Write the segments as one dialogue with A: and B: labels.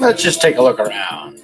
A: Let's just take a look around.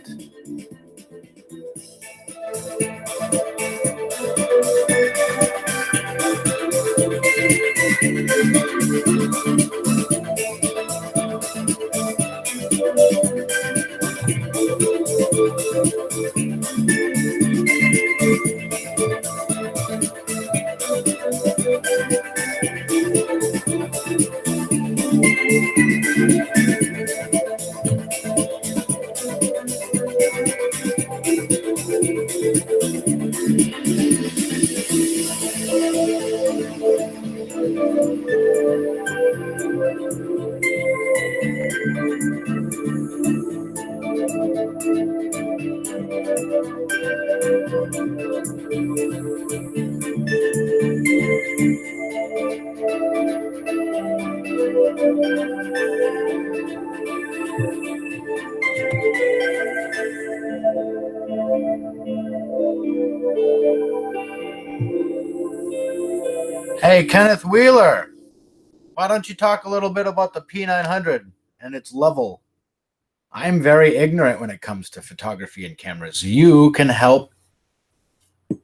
A: Hey, Kenneth Wheeler, why don't you talk a little bit about the P900 and its level? I'm very ignorant when it comes to photography and cameras. You can help,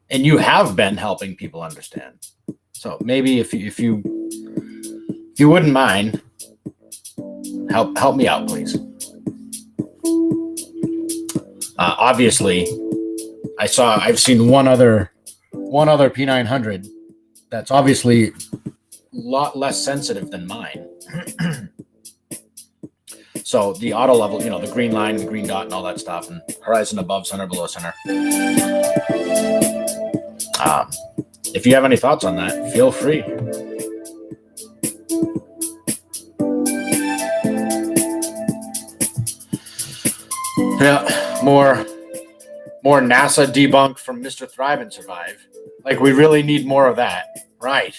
A: and you have been helping people understand. So maybe if you wouldn't mind, help me out, please. Obviously, I've seen one other P900 that's obviously a lot less sensitive than mine. So the auto level, the green line, the green dot, and all that stuff, and horizon above, center below center. If you have any thoughts on that, feel free. Yeah, more More NASA debunk from Mr. Thrive and Survive. Like, we really need more of that. Right.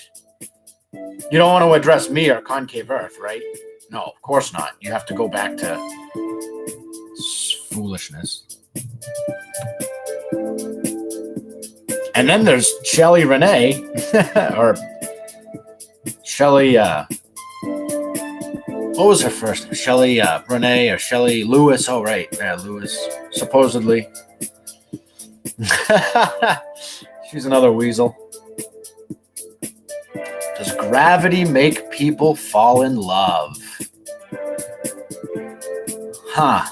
A: You don't want to address me or concave Earth, right? No, of course not. You have to go back to foolishness. And then there's Shelley Renee, or Shelley, what was her first? Shelley Renee or Shelley Lewis. Oh, right. Yeah, Lewis, supposedly. She's another weasel. Does gravity make people fall in love? Huh.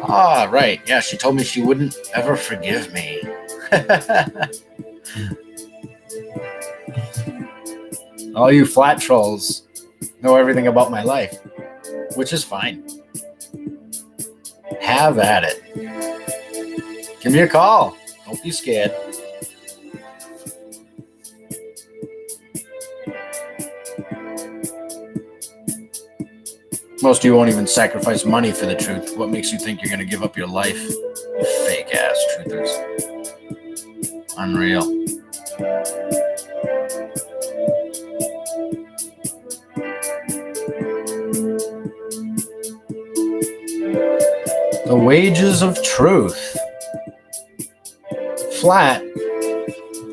A: Ah, right. Yeah, she told me she wouldn't ever forgive me. All you flat trolls know everything about my life, which is fine. Have at it. Give me a call. Don't be scared. Most of you won't even sacrifice money for the truth. What makes you think you're going to give up your life? You fake-ass truthers. Unreal. The wages of truth. Flat,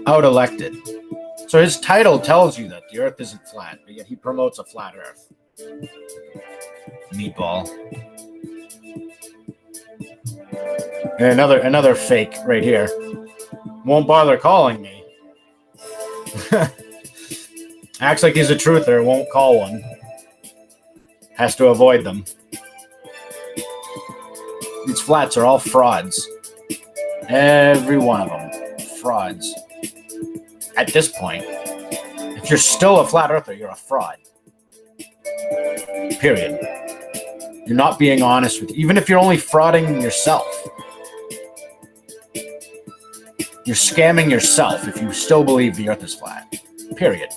A: out-elected. So his title tells you that the earth isn't flat, but yet he promotes a flat earth. Meatball. And another fake right here. Won't bother calling me. Acts like he's a truther, won't call one. Has to avoid them. These flats are all frauds. Every one of them. Frauds. At this point, if you're still a flat earther, you're a fraud. Period. You're not being honest with, even if you're only frauding yourself. You're scamming yourself if you still believe the earth is flat. Period.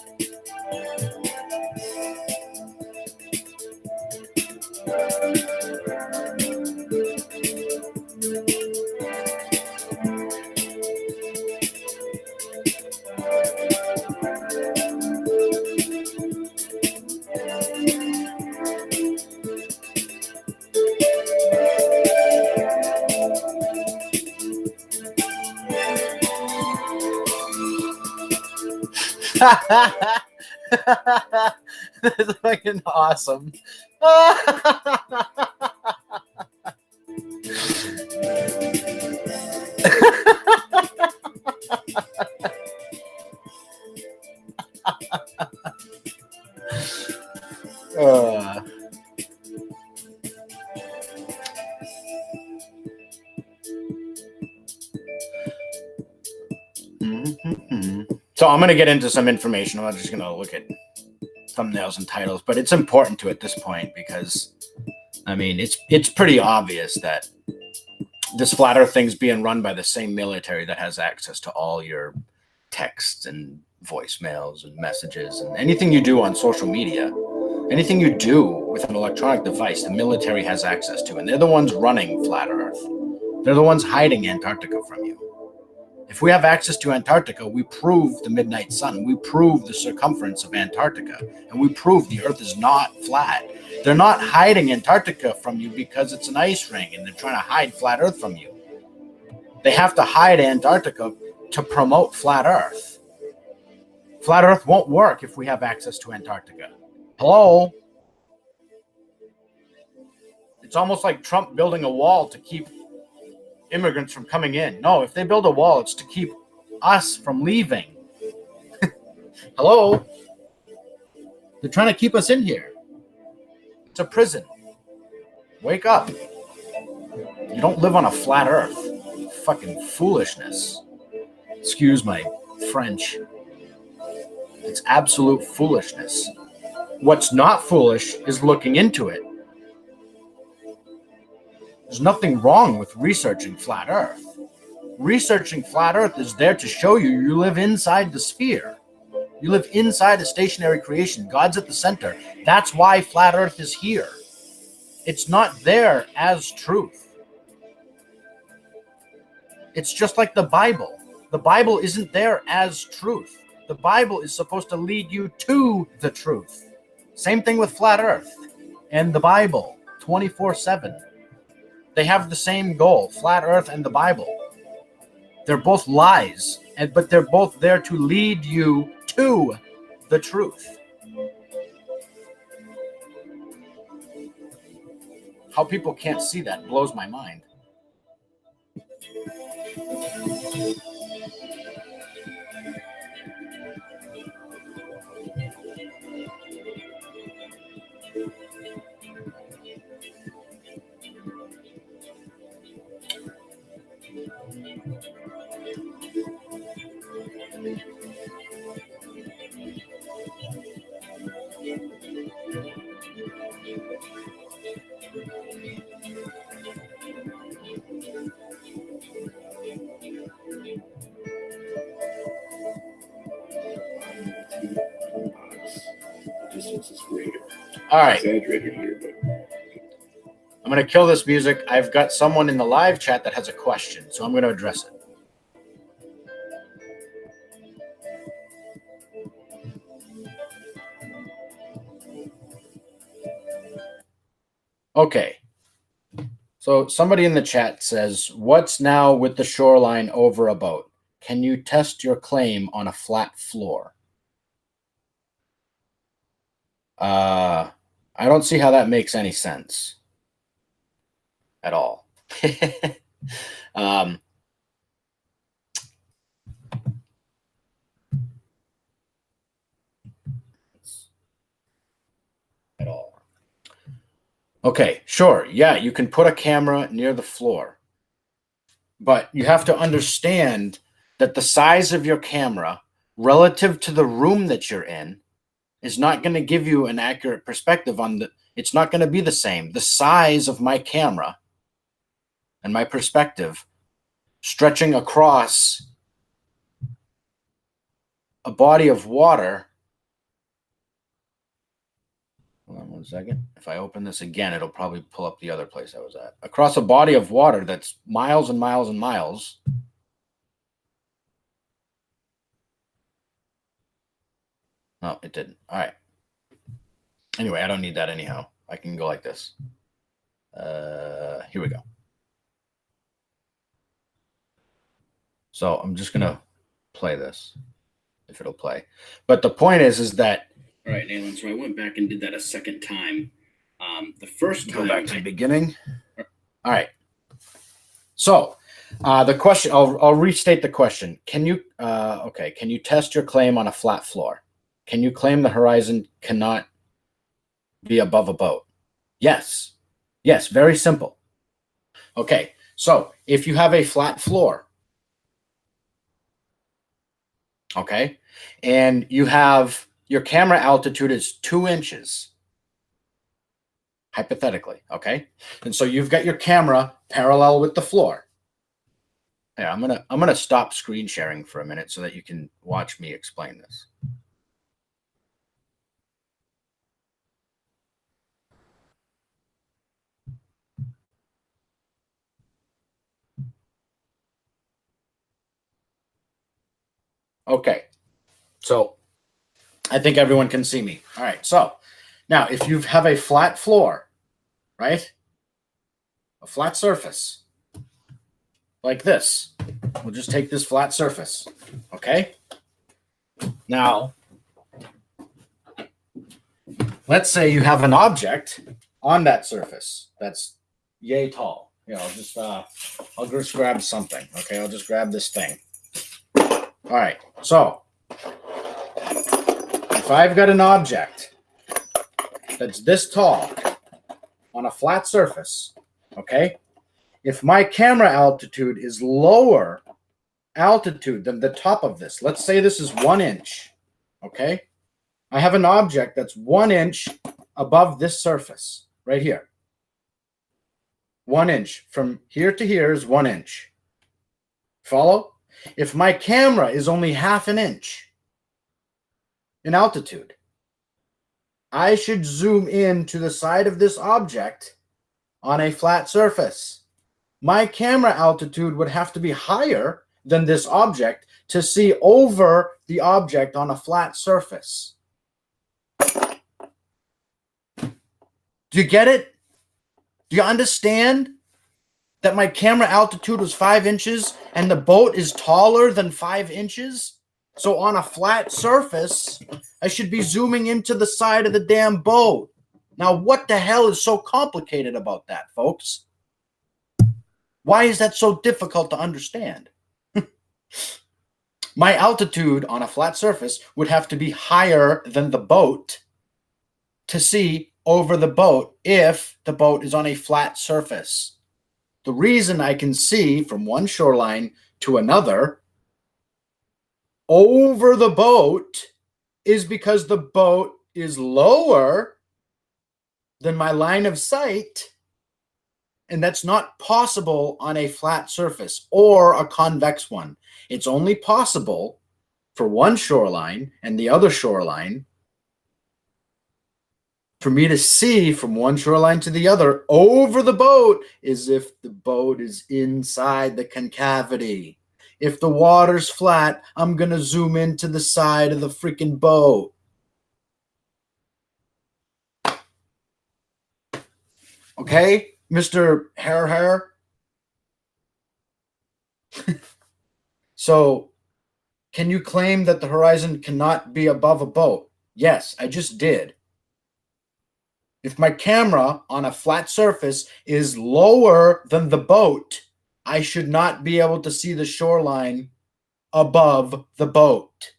A: That's fucking awesome. So I'm going to get into some information. I'm not just going to look at thumbnails and titles, but it's important to at this point because, I mean, it's pretty obvious that this flat earth thing's being run by the same military that has access to all your texts and voicemails and messages and anything you do on social media, anything you do with an electronic device, the military has access to, and they're the ones running flat earth. They're the ones hiding Antarctica from you. If we have access to Antarctica, we prove the midnight sun. We prove the circumference of Antarctica. And we prove the earth is not flat. They're not hiding Antarctica from you because it's an ice ring and they're trying to hide flat earth from you. They have to hide Antarctica to promote flat earth. Flat earth won't work if we have access to Antarctica. Hello? It's almost like Trump building a wall to keep immigrants from coming in. No, if they build a wall, it's to keep us from leaving. Hello? They're trying to keep us in here. It's a prison. Wake up. You don't live on a flat earth. Fucking foolishness. Excuse my French. It's absolute foolishness. What's not foolish is looking into it. There's nothing wrong with researching flat Earth. Researching flat Earth is there to show you you live inside the sphere. You live inside a stationary creation. God's at the center. That's why flat Earth is here. It's not there as truth. It's just like the Bible. The Bible isn't there as truth. The Bible is supposed to lead you to the truth. Same thing with flat Earth and the Bible, 24/7. They have the same goal, flat Earth and the Bible. They're both lies, but they're both there to lead you to the truth. How people can't see that blows my mind. All right. I'm going to kill this music. I've got someone in the live chat that has a question, so I'm going to address it. Okay. So somebody in the chat says, what's now with the shoreline over a boat? Can you test your claim on a flat floor? I don't see how that makes any sense at all. At all. Okay, sure. Yeah, you can put a camera near the floor, but you have to understand that the size of your camera relative to the room that you're in is not going to give you an accurate perspective on it's not going to be the same. The size of my camera and my perspective stretching across a body of water. Hold on one second. If I open this again, it'll probably pull up the other place I was at. Across a body of water that's miles and miles and miles. No, it didn't. All right. Anyway, I don't need that anyhow. I can go like this. Here we go. So I'm just going to play this, if it'll play. But the point is that... All right, Nayland, so I went back and did that a second time. The first time... Go back to the beginning. All right. So the question, I'll restate the question. Can you test your claim on a flat floor? Can you claim the horizon cannot be above a boat? Yes. Yes, very simple. Okay, so if you have a flat floor, okay, and you have your camera altitude is 2 inches, hypothetically, okay, and so you've got your camera parallel with the floor. Yeah, I'm gonna stop screen sharing for a minute so that you can watch me explain this. Okay, so I think everyone can see me. All right, so now if you have a flat floor, right, a flat surface like this, we'll just take this flat surface, okay? Now, let's say you have an object on that surface that's yay tall. You know, I'll just grab something, okay? I'll just grab this thing. All right, so if I've got an object that's this tall on a flat surface, okay, if my camera altitude is lower altitude than the top of this, let's say this is 1 inch, okay, I have an object that's 1 inch above this surface right here. 1 inch. From here to here is 1 inch. Follow? If my camera is only half an inch in altitude, I should zoom in to the side of this object on a flat surface. My camera altitude would have to be higher than this object to see over the object on a flat surface. Do you get it? Do you understand that my camera altitude was 5 inches and the boat is taller than 5 inches? So on a flat surface, I should be zooming into the side of the damn boat. Now, what the hell is so complicated about that, folks? Why is that so difficult to understand? My altitude on a flat surface would have to be higher than the boat to see over the boat if the boat is on a flat surface. The reason I can see from one shoreline to another over the boat is because the boat is lower than my line of sight, and that's not possible on a flat surface or a convex one. It's only possible for one shoreline and the other shoreline for me to see from one shoreline to the other over the boat is if the boat is inside the concavity. If the water's flat, I'm going to zoom into the side of the freaking boat. Okay, Mr. Hair. So, can you claim that the horizon cannot be above a boat? Yes, I just did. If my camera on a flat surface is lower than the boat, I should not be able to see the shoreline above the boat.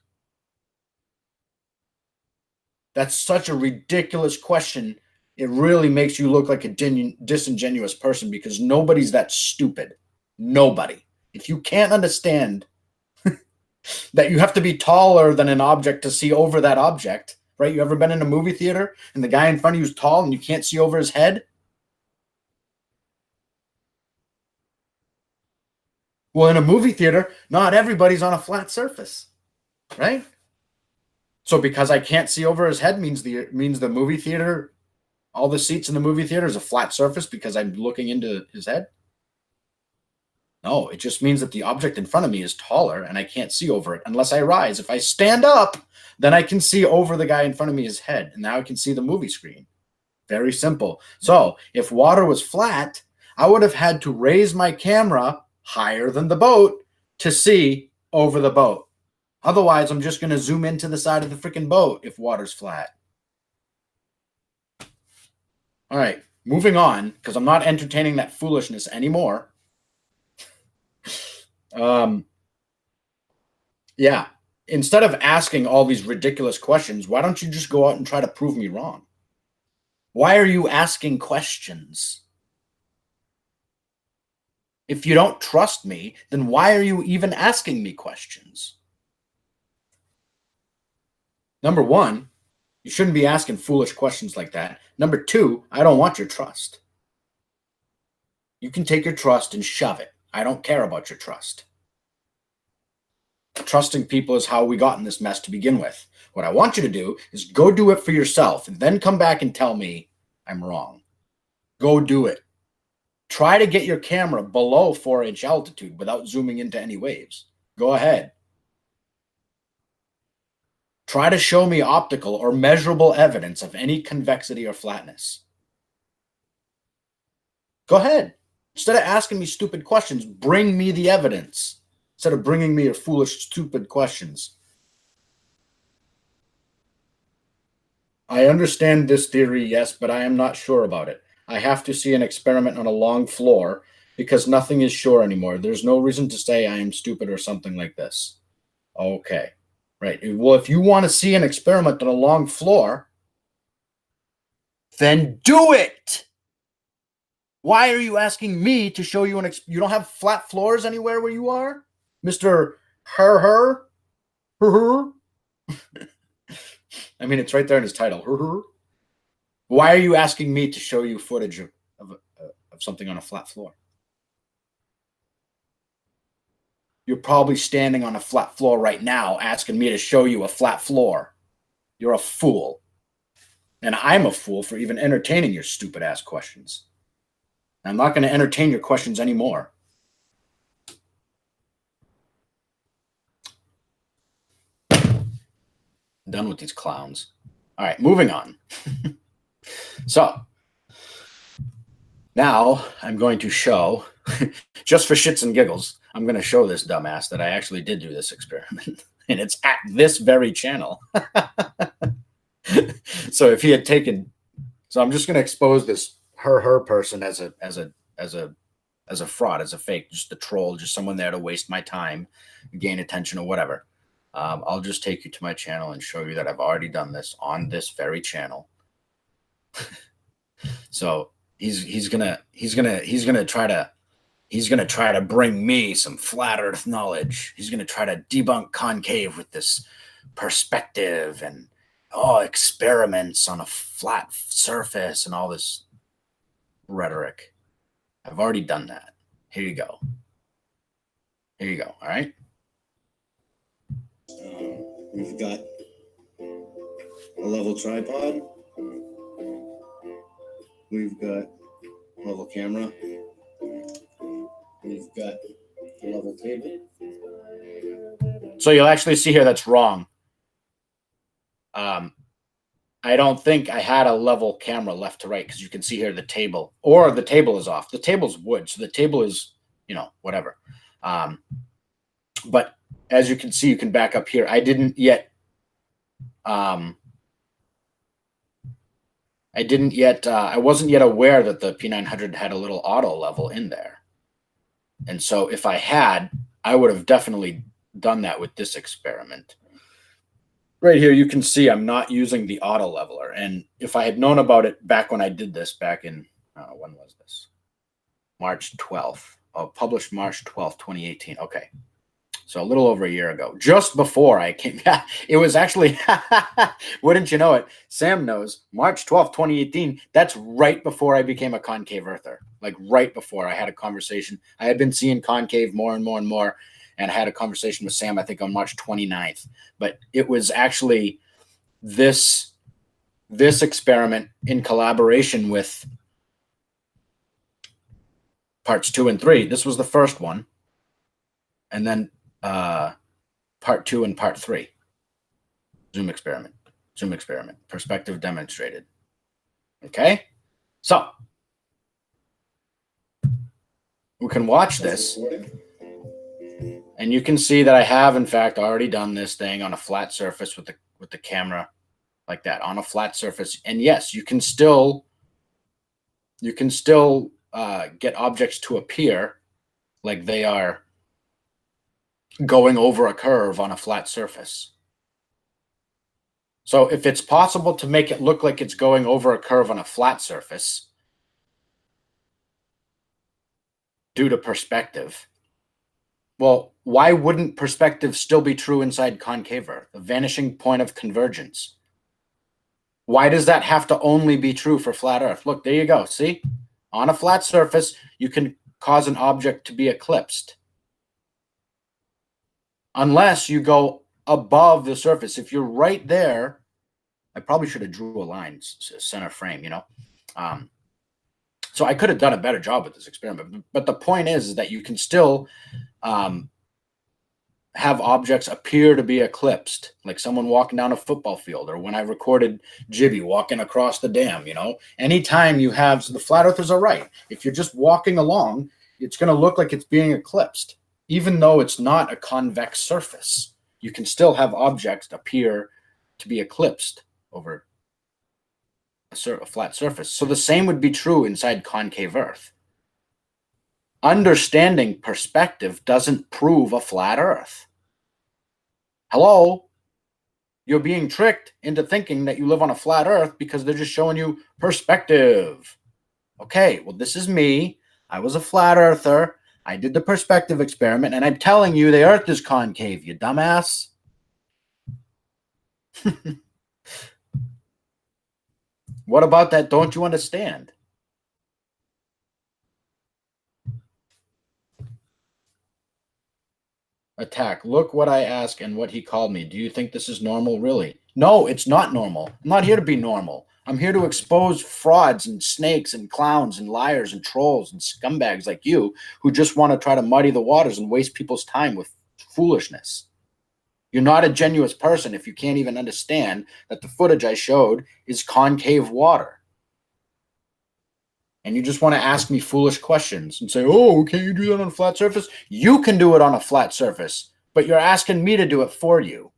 A: That's such a ridiculous question. It really makes you look like a disingenuous person because nobody's that stupid. Nobody. If you can't understand that you have to be taller than an object to see over that object, right? You ever been in a movie theater and the guy in front of you is tall and you can't see over his head? Well, in a movie theater, not everybody's on a flat surface, right? So because I can't see over his head means the movie theater, all the seats in the movie theater is a flat surface because I'm looking into his head? No, it just means that the object in front of me is taller and I can't see over it unless I rise. If I stand up, then I can see over the guy in front of me his head, and now I can see the movie screen. Very simple. So if water was flat, I would have had to raise my camera higher than the boat to see over the boat. Otherwise, I'm just going to zoom into the side of the freaking boat if water's flat. All right, moving on, because I'm not entertaining that foolishness anymore. Yeah, instead of asking all these ridiculous questions, why don't you just go out and try to prove me wrong? Why are you asking questions? If you don't trust me, then why are you even asking me questions? Number one, you shouldn't be asking foolish questions like that. Number two, I don't want your trust. You can take your trust and shove it. I don't care about your trust. Trusting people is how we got in this mess to begin with. What I want you to do is go do it for yourself and then come back and tell me I'm wrong. Go do it. Try to get your camera below 4-inch altitude without zooming into any waves. Go ahead. Try to show me optical or measurable evidence of any convexity or flatness. Go ahead. Instead of asking me stupid questions, bring me the evidence instead of bringing me your foolish, stupid questions. I understand this theory, yes, but I am not sure about it. I have to see an experiment on a long floor because nothing is sure anymore. There's no reason to say I am stupid or something like this. Okay, right. Well, if you want to see an experiment on a long floor, then do it. Why are you asking me to show you you don't have flat floors anywhere where you are? Mr. Her. I mean, it's right there in his title. Why are you asking me to show you footage of of something on a flat floor. You're probably standing on a flat floor right now asking me to show you a flat floor. You're a fool. And I'm a fool for even entertaining your stupid ass questions. I'm not going to entertain your questions anymore. Done with these clowns. All right, moving on. So now I'm going to show, just for shits and giggles, I'm going to show this dumbass that I actually did do this experiment. And it's at this very channel. So if he had taken, so I'm just going to expose this her person as a fraud, as a fake, just a troll, just someone there to waste my time, gain attention or whatever. I'll just take you to my channel and show you that I've already done this on this very channel. So he's gonna try to bring me some flat Earth knowledge. He's gonna try to debunk concave with this perspective and experiments on a flat surface and all this rhetoric. I've already done that. Here you go. Here you go. All right. We've got a level tripod. We've got a level camera. We've got a level table. So you'll actually see here that's wrong. I don't think I had a level camera left to right because you can see here the table, or the table is off. The table's wood, so the table is, whatever. But as you can see, you can back up here. I wasn't yet aware that the P900 had a little auto level in there. And so if I had, I would have definitely done that with this experiment. Right here, you can see I'm not using the auto leveler. And if I had known about it back when I did this back in, when was this? March 12th. Published March 12th, 2018. Okay. So a little over a year ago, just before I came back. It was actually, wouldn't you know it, Sam knows, March 12th, 2018, that's right before I became a concave earther. Like right before I had a conversation. I had been seeing concave more and more and more, and I had a conversation with Sam, I think on March 29th. But it was actually this experiment in collaboration with parts 2 and 3. This was the first one. And then part 2 and part 3. Zoom experiment, perspective demonstrated. Okay, so we can watch this, and you can see that I have, in fact, already done this thing on a flat surface with the camera like that on a flat surface. And yes, you can still get objects to appear like they are going over a curve on a flat surface. So if it's possible to make it look like it's going over a curve on a flat surface due to perspective, well, why wouldn't perspective still be true inside concave Earth, the vanishing point of convergence? Why does that have to only be true for flat Earth? Look, there you go. See? On a flat surface, you can cause an object to be eclipsed. Unless you go above the surface. If you're right there, I probably should have drew a line, center frame, So I could have done a better job with this experiment. But the point is that you can still have objects appear to be eclipsed, like someone walking down a football field, or when I recorded Jibby walking across the dam, Anytime you have, so the flat earthers are right. If you're just walking along, it's going to look like it's being eclipsed. Even though it's not a convex surface, you can still have objects appear to be eclipsed over a flat surface. So the same would be true inside concave Earth. Understanding perspective doesn't prove a flat Earth. Hello? You're being tricked into thinking that you live on a flat Earth because they're just showing you perspective. Okay, well, this is me. I was a flat earther. I did the perspective experiment, and I'm telling you the Earth is concave, you dumbass. What about that? Don't you understand? Attack. Look what I ask and what he called me. Do you think this is normal, really? No, it's not normal. I'm not here to be normal. I'm here to expose frauds and snakes and clowns and liars and trolls and scumbags like you who just want to try to muddy the waters and waste people's time with foolishness. You're not a genuine person if you can't even understand that the footage I showed is concave water. And you just want to ask me foolish questions and say, oh, can't you do that on a flat surface? You can do it on a flat surface, but you're asking me to do it for you.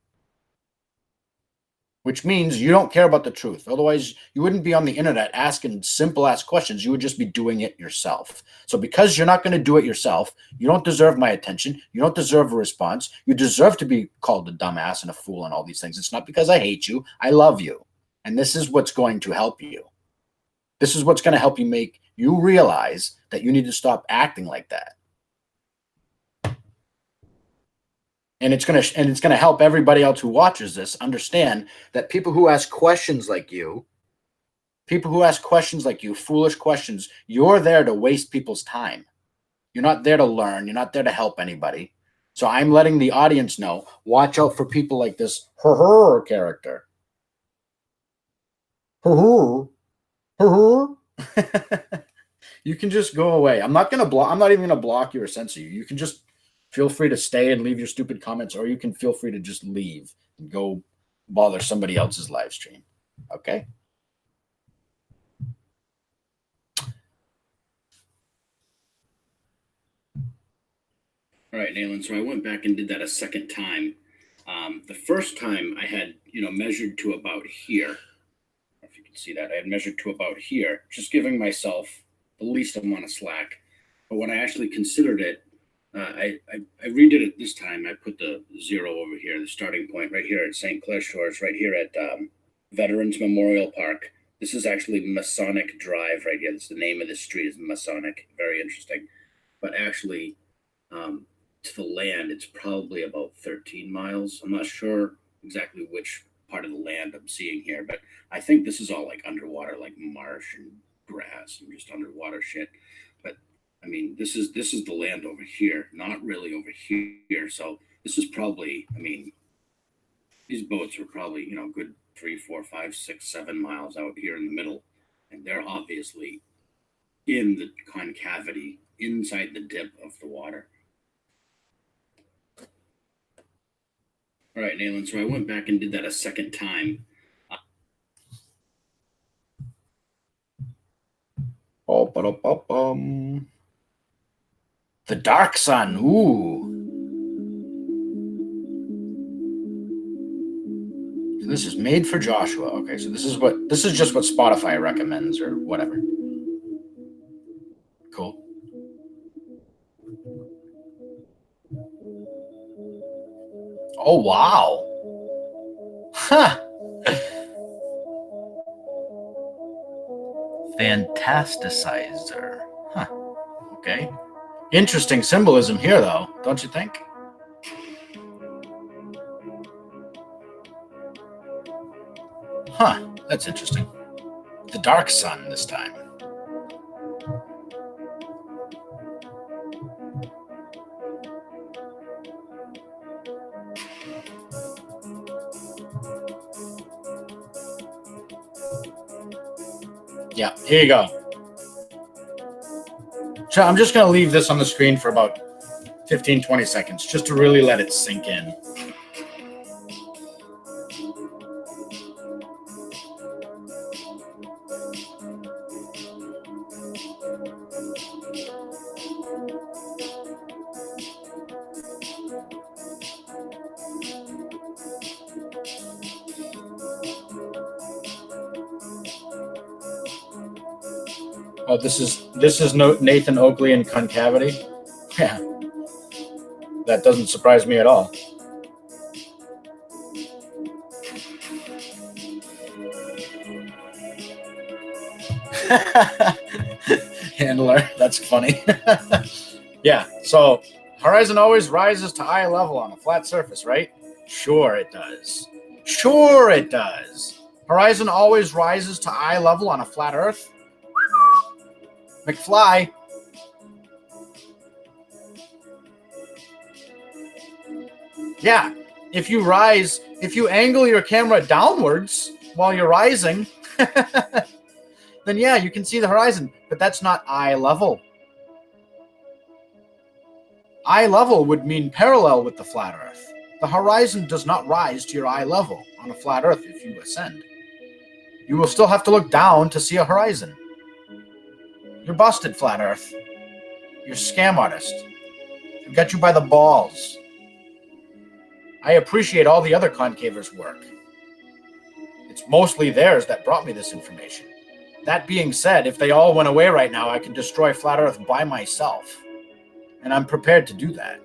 A: Which means you don't care about the truth. Otherwise, you wouldn't be on the internet asking simple-ass questions. You would just be doing it yourself. So because you're not going to do it yourself, you don't deserve my attention. You don't deserve a response. You deserve to be called a dumbass and a fool and all these things. It's not because I hate you. I love you. And this is what's going to help you. This is what's going to help you make you realize that you need to stop acting like that. And it's going to help everybody else who watches this understand that people who ask questions like you, foolish questions, you're there to waste people's time. You're not there to learn. You're not there to help anybody. So I'm letting the audience know, watch out for people like this character. You can just go away. I'm not even going to block you or censor you. You can just feel free to stay and leave your stupid comments, or you can feel free to just leave and go bother somebody else's live stream. Okay? All right, Nayland. So I went back and did that a second time. The first time I had, measured to about here. I don't know if you can see that. I had measured to about here, just giving myself the least amount of slack. But when I actually considered it, I redid it this time. I put the 0 over here, the starting point right here at St. Clair Shores, right here at Veterans Memorial Park. This is actually Masonic Drive right here. That's the name of the street, is Masonic. Very interesting. But actually, to the land, it's probably about 13 miles. I'm not sure exactly which part of the land I'm seeing here, but I think this is all like underwater, like marsh and grass and just underwater shit. But I mean, this is the land over here, not really over here. So this is probably, these boats are probably, good 3, 4, 5, 6, 7 miles out here in the middle. And they're obviously in the concavity, inside the dip of the water. All right, Nayland. So I went back and did that a second time. The dark sun. Ooh. This is made for Joshua. Okay, so this is just what Spotify recommends or whatever. Cool. Oh, wow. Huh. Fantasticizer. Huh. Okay. Interesting symbolism here, though, don't you think? Huh. That's interesting. The dark sun this time. Yeah, here you go. So I'm just going to leave this on the screen for about 15, 20 seconds just to really let it sink in. Oh, this is Nathan Oakley in Concavity. Yeah, that doesn't surprise me at all. Handler, that's funny. Yeah, so horizon always rises to eye level on a flat surface, right? Sure it does. Sure it does. Horizon always rises to eye level on a flat earth. McFly. Yeah, if you angle your camera downwards while you're rising, then yeah, you can see the horizon, but that's not eye level. Eye level would mean parallel with the flat Earth. The horizon does not rise to your eye level on a flat Earth if you ascend. You will still have to look down to see a horizon. You're busted, flat Earth. You're a scam artist. I got you by the balls. I appreciate all the other concavers' work. It's mostly theirs that brought me this information. That being said, if they all went away right now, I could destroy flat Earth by myself. And I'm prepared to do that.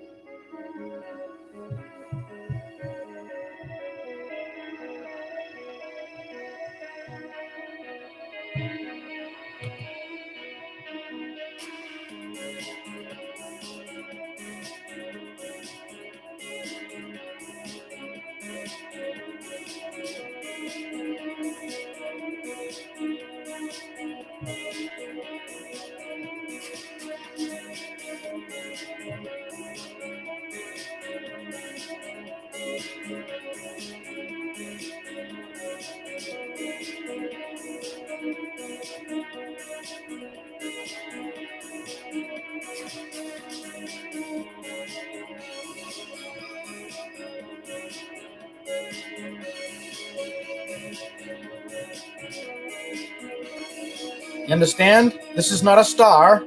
A: You understand? This is not a star.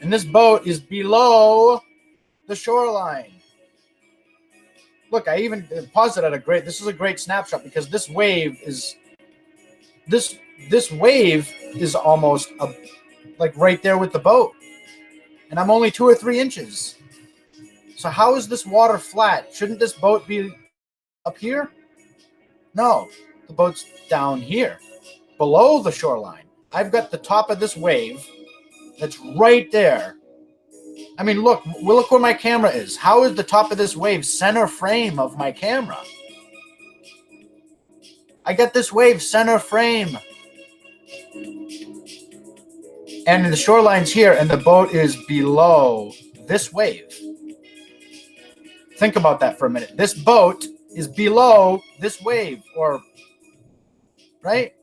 A: And this boat is below the shoreline. Look, I even paused it at a great. This is a great snapshot because this wave is this wave is almost like right there with the boat, and I'm only 2 or 3 inches. So how is this water flat? Shouldn't this boat be up here? No, the boat's down here, below the shoreline. I've got the top of this wave that's right there. I mean, look where my camera is. How is the top of this wave center frame of my camera? I got this wave center frame. And the shoreline's here, and the boat is below this wave. Think about that for a minute. This boat is below this wave, or, right?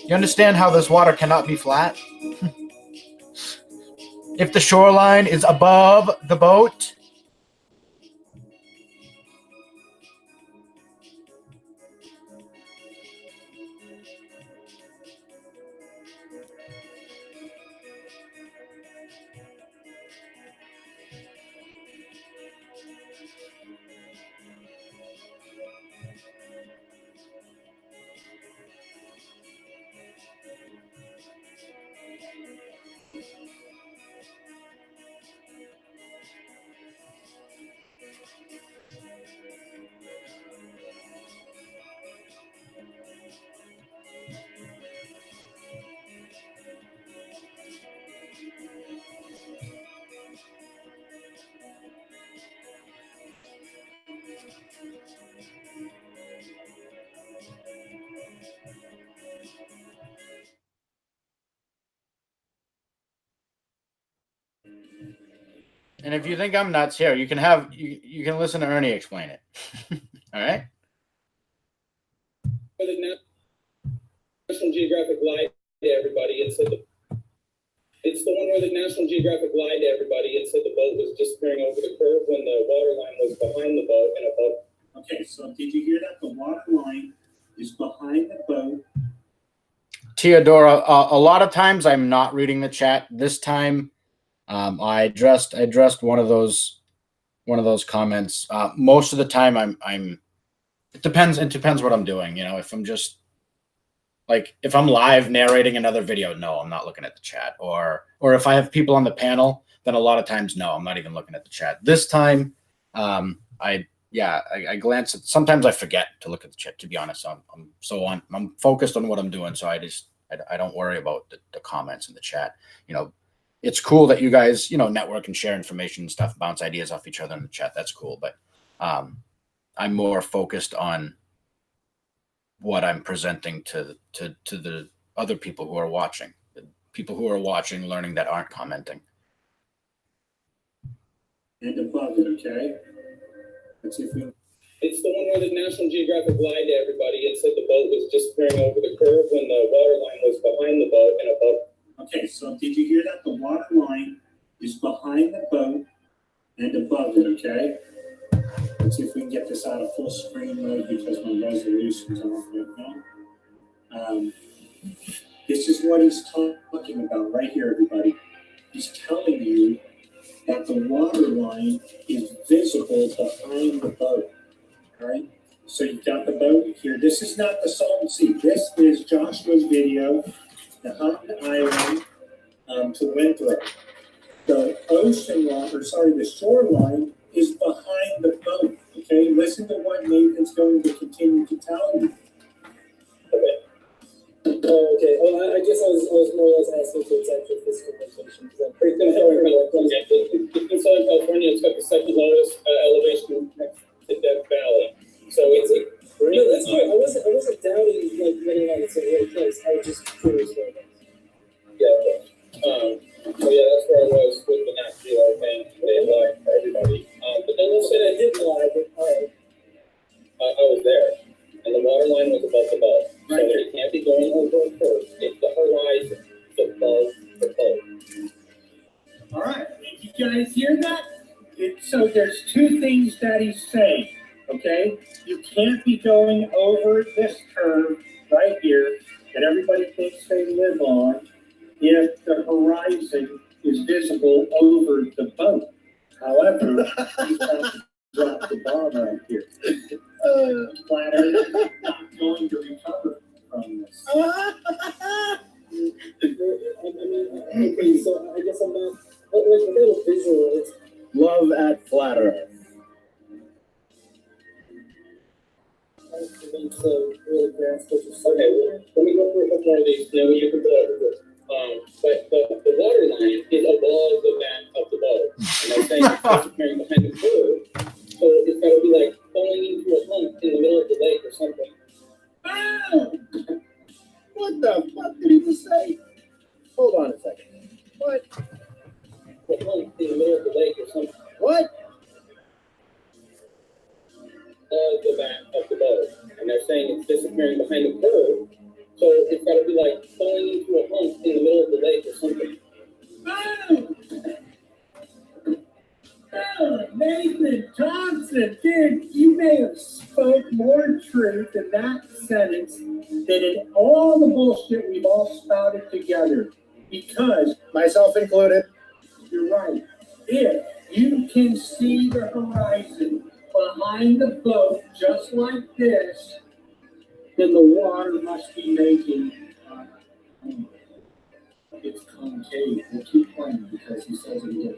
A: You understand how this water cannot be flat? If the shoreline is above the boat, and if you think I'm nuts, here you can listen to Ernie explain it. All right.
B: National Geographic lied to everybody and said it's the one where the National Geographic lied to everybody and said the boat was disappearing over the curve when the water line was behind the boat and a boat.
C: Okay, so did you hear that? The water line is behind the boat.
A: Theodora, a lot of times I'm not reading the chat. This time, I addressed one of those comments. Most of the time, I'm. It depends what I'm doing. You know, if I'm just like if I'm live narrating another video, no, I'm not looking at the chat. Or if I have people on the panel, then a lot of times, no, I'm not even looking at the chat. This time, I glance at. Sometimes I forget to look at the chat. To be honest, I'm focused on what I'm doing, so I don't worry about the comments in the chat. You know, it's cool that you guys network and share information and stuff, bounce ideas off each other in the chat. That's cool, but I'm more focused on what I'm presenting to the other people who are watching, the people who are watching, learning that aren't commenting.
C: and above it, okay? Let's see if we...
B: It's the one where the National Geographic lied to everybody and said the boat was disappearing over the curve when the water line was behind the boat and above.
C: Okay, so did you hear that? The water line is behind the boat and above it, okay? Let's see if we can get this out of full screen mode because my resolution's off right now. This is what he's talking about right here, everybody. He's telling you that the water line is visible behind the boat, all right? So you've got the boat here. This is not the Salton Sea. This is Joshua's video, the Houghton Island to Winthrop. The ocean line, or sorry, the shoreline is behind the boat, okay? Listen to what Nathan's going to continue to tell you.
D: Oh, okay. Well, I guess I was more or less asking for its actual physical location because I'm pretty good at
B: In Southern California, it's got the second lowest elevation next to Death Valley. So it's like,
D: no, that's fine. I wasn't doubting like whether or not it's a real place. I was just curious about that.
B: yeah. So yeah, that's where I was with the Nat Geo thing. They lied for everybody. But then
D: I said I did lie, but all right.
B: I was there, and the water line was above the boat. So it can't be going over a curve. It's the horizon. It's above the boat.
C: All right, did you guys hear that? So there's two things that he's saying, okay? You can't be going over this curve right here that everybody thinks they live on if the horizon is visible over the boat. However, he's about to drop the bomb right here. Flat Earth is not going to recover from this.
D: I mean, okay, so I guess I'm not. Like, a little visual. It's
A: Love at Flat Earth.
D: I mean, so really grasp what you're saying.
B: Okay, well, let me go through a couple more of these. Then we can put it. But the water line is above the back of the boat, and I'm saying it's disappearing behind the curve. So it's got to be like falling into a hump in the middle of the lake or something.
A: Oh! What the fuck did he just say? Hold on a second. What?
B: The hump in the middle of the lake or something.
A: What?
B: The back of the boat, and they're saying it's disappearing behind the curve. So it's got to be like falling into a hump in the middle of the lake or something.
C: Oh, Nathan Johnson, dude, you may have spoke more truth in that sentence than in all the bullshit we've all spouted together. Because,
A: Myself included.
C: you're right, if you can see the horizon behind the boat just like this, then the water must be making it's concave. We'll keep playing because he says it will.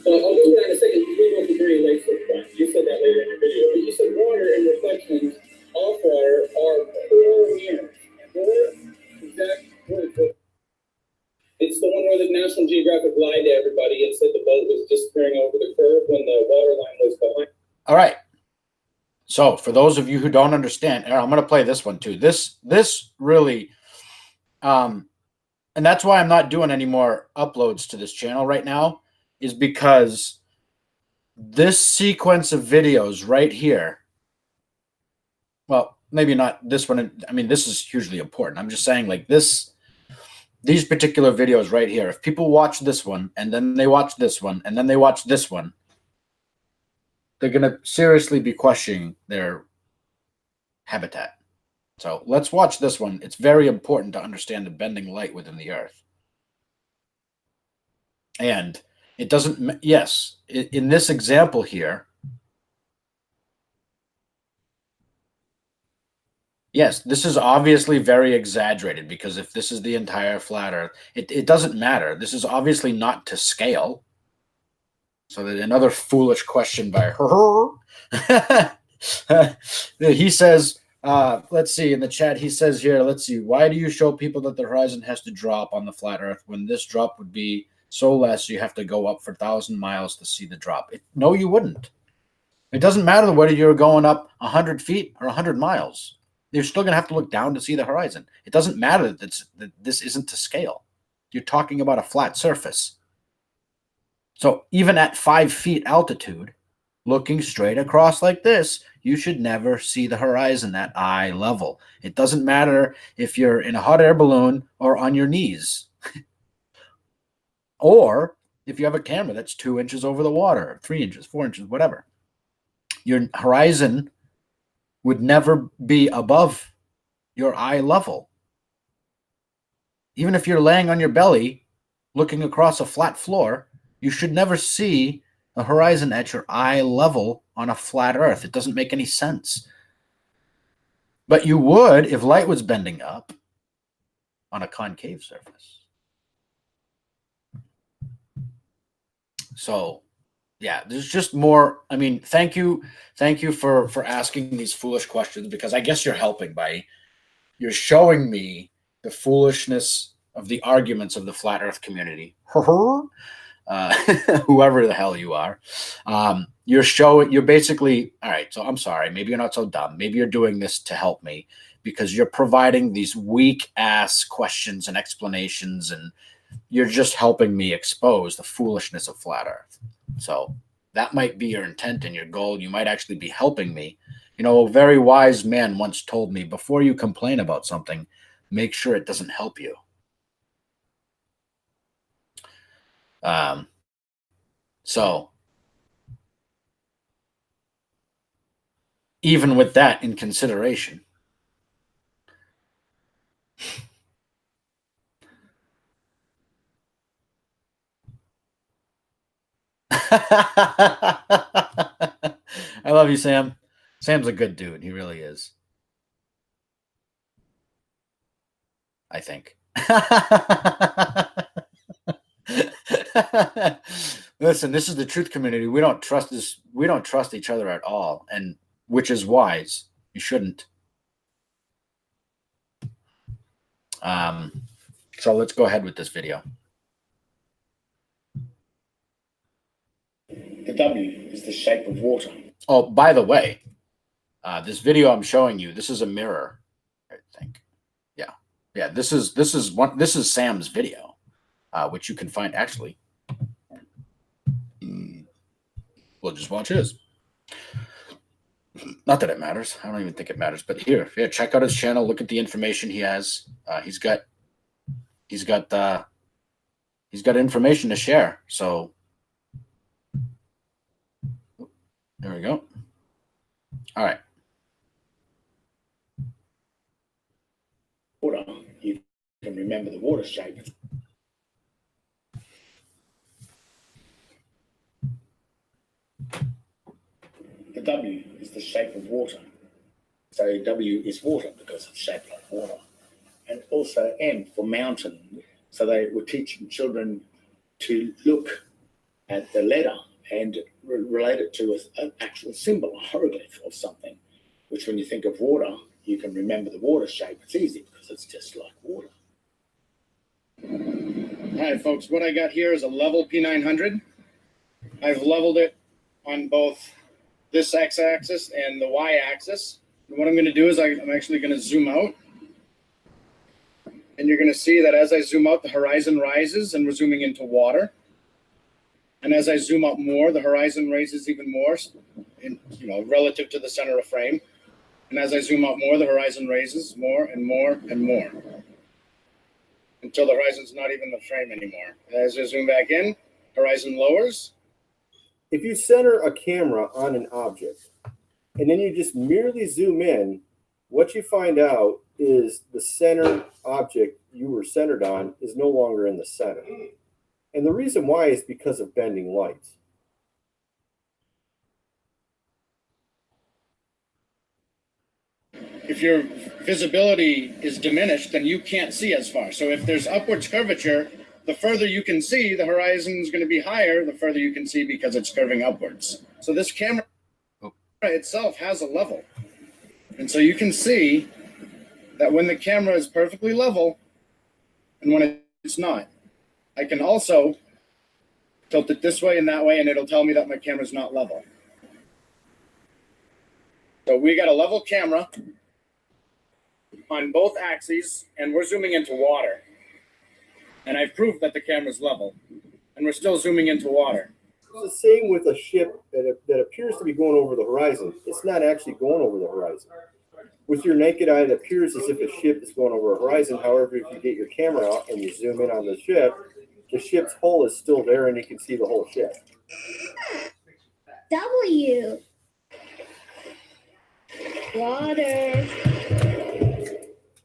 B: So I'll go back in a second. You know what the Green Lakes look like. You said that later in your video. But you said water and reflections off water are core mirrors. It's the one where the National Geographic lied to everybody and said the boat was disappearing over the curve when the water line was behind.
A: All right. So for those of you who don't understand, I'm going to play this one too. This really, and that's why I'm not doing any more uploads to this channel right now, is because this sequence of videos right here, well, maybe not this one. I mean, this is hugely important. I'm just saying like these particular videos right here, if people watch this one and then they watch this one and then they watch this one, they're going to seriously be questioning their habitat. So let's watch this one. It's very important to understand the bending light within the earth. And it doesn't, yes, in this example here, yes, this is obviously very exaggerated because if this is the entire flat earth, it doesn't matter. This is obviously not to scale. So that another foolish question by her. He says, let's see, in the chat, he says here, let's see, why do you show people that the horizon has to drop on the flat earth when this drop would be so less you have to go up for 1,000 miles to see the drop? No, you wouldn't. It doesn't matter whether you're going up 100 feet or 100 miles. You're still going to have to look down to see the horizon. It doesn't matter that this isn't to scale. You're talking about a flat surface. So even at 5 feet altitude, looking straight across like this, you should never see the horizon at eye level. It doesn't matter if you're in a hot air balloon or on your knees, or if you have a camera that's 2 inches over the water, 3 inches, 4 inches, whatever. Your horizon would never be above your eye level. Even if you're laying on your belly, looking across a flat floor, you should never see the horizon at your eye level on a flat earth. It doesn't make any sense. But you would if light was bending up on a concave surface. So, yeah, there's just more. I mean, thank you for asking these foolish questions, because I guess you're helping you're showing me the foolishness of the arguments of the flat earth community. Whoever the hell you are, you're basically, all right, so I'm sorry, maybe you're not so dumb, maybe you're doing this to help me because you're providing these weak ass questions and explanations, and you're just helping me expose the foolishness of flat earth. So that might be your intent and your goal. You might actually be helping me. A very wise man once told me, before you complain about something, make sure it doesn't help you. So even with that in consideration, I love you, Sam. Sam's a good dude. He really is. I think. Listen, this is the truth community. We don't trust this. We don't trust each other at all, and which is wise. You shouldn't. So let's go ahead with this video.
E: The W is the shape of water.
A: Oh, by the way, this video I'm showing you, this is a mirror, I think. Yeah. This is Sam's video, which you can find actually. We'll just watch his. Not that it matters. I don't even think it matters. But here, check out his channel. Look at the information he has. He's got information to share. So there we go. All right.
E: Water, you can remember the water shape. The W is the shape of water. So W is water because it's shaped like water. And also M for mountain. So they were teaching children to look at the letter and relate it to an actual symbol, a hieroglyph of something, which when you think of water, you can remember the water shape. It's easy because it's just like water.
A: Hi, folks. What I got here is a level P900. I've leveled it on both this x-axis and the y-axis. And what I'm going to do is I'm actually going to zoom out. And you're going to see that as I zoom out, the horizon rises and we're zooming into water. And as I zoom out more, the horizon raises even more, relative to the center of frame. And as I zoom out more, the horizon raises more and more and more until the horizon's not even the frame anymore. And as I zoom back in, horizon lowers.
F: If you center a camera on an object and then you just merely zoom in, what you find out is the center object you were centered on is no longer in the center. And the reason why is because of bending light.
A: If your visibility is diminished, then you can't see as far. So if there's upwards curvature, the further you can see, the horizon is going to be higher, the further you can see because it's curving upwards. So this camera itself has a level. And so you can see that when the camera is perfectly level and when it's not. I can also tilt it this way and that way, and it'll tell me that my camera's not level. So we got a level camera on both axes, and we're zooming into water. And I've proved that the camera's level.
E: And we're still zooming into water.
F: It's the same with a ship that appears to be going over the horizon. It's not actually going over the horizon. With your naked eye, it appears as if a ship is going over a horizon. However, if you get your camera out and you zoom in on the ship's hull is still there and you can see the whole ship.
G: W. Water.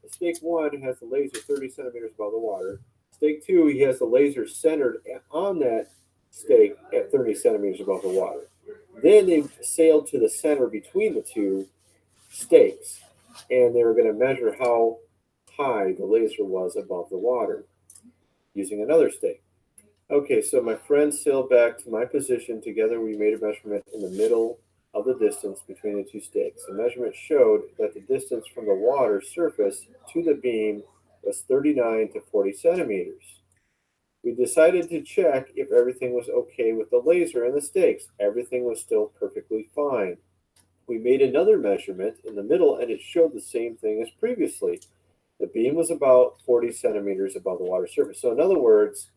F: Stake 1 has the laser 30 centimeters above the water. Stake 2, he has the laser centered on that stake at 30 centimeters above the water. Then they sailed to the center between the two stakes, and they were going to measure how high the laser was above the water using another stake. Okay, so my friends sailed back to my position. Together we made a measurement in the middle of the distance between the two stakes. The measurement showed that the distance from the water surface to the beam was 39 to 40 centimeters. We decided to check if everything was okay with the laser and the stakes. Everything was still perfectly fine. We made another measurement in the middle and it showed the same thing as previously. The beam was about 40 centimeters above the water surface. So in other words,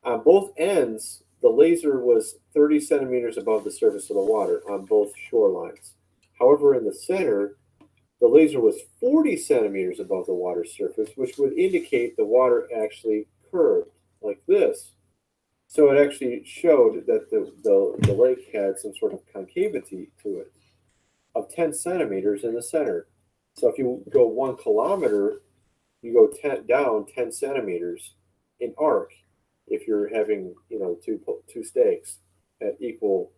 F: on both ends, the laser was 30 centimeters above the surface of the water on both shorelines. However, in the center, the laser was 40 centimeters above the water surface, which would indicate the water actually curved like this. So it actually showed that the lake had some sort of concavity to it of 10 centimeters in the center. So if you go 1 kilometer, you go down 10 centimeters in arc if you're having, two stakes at equal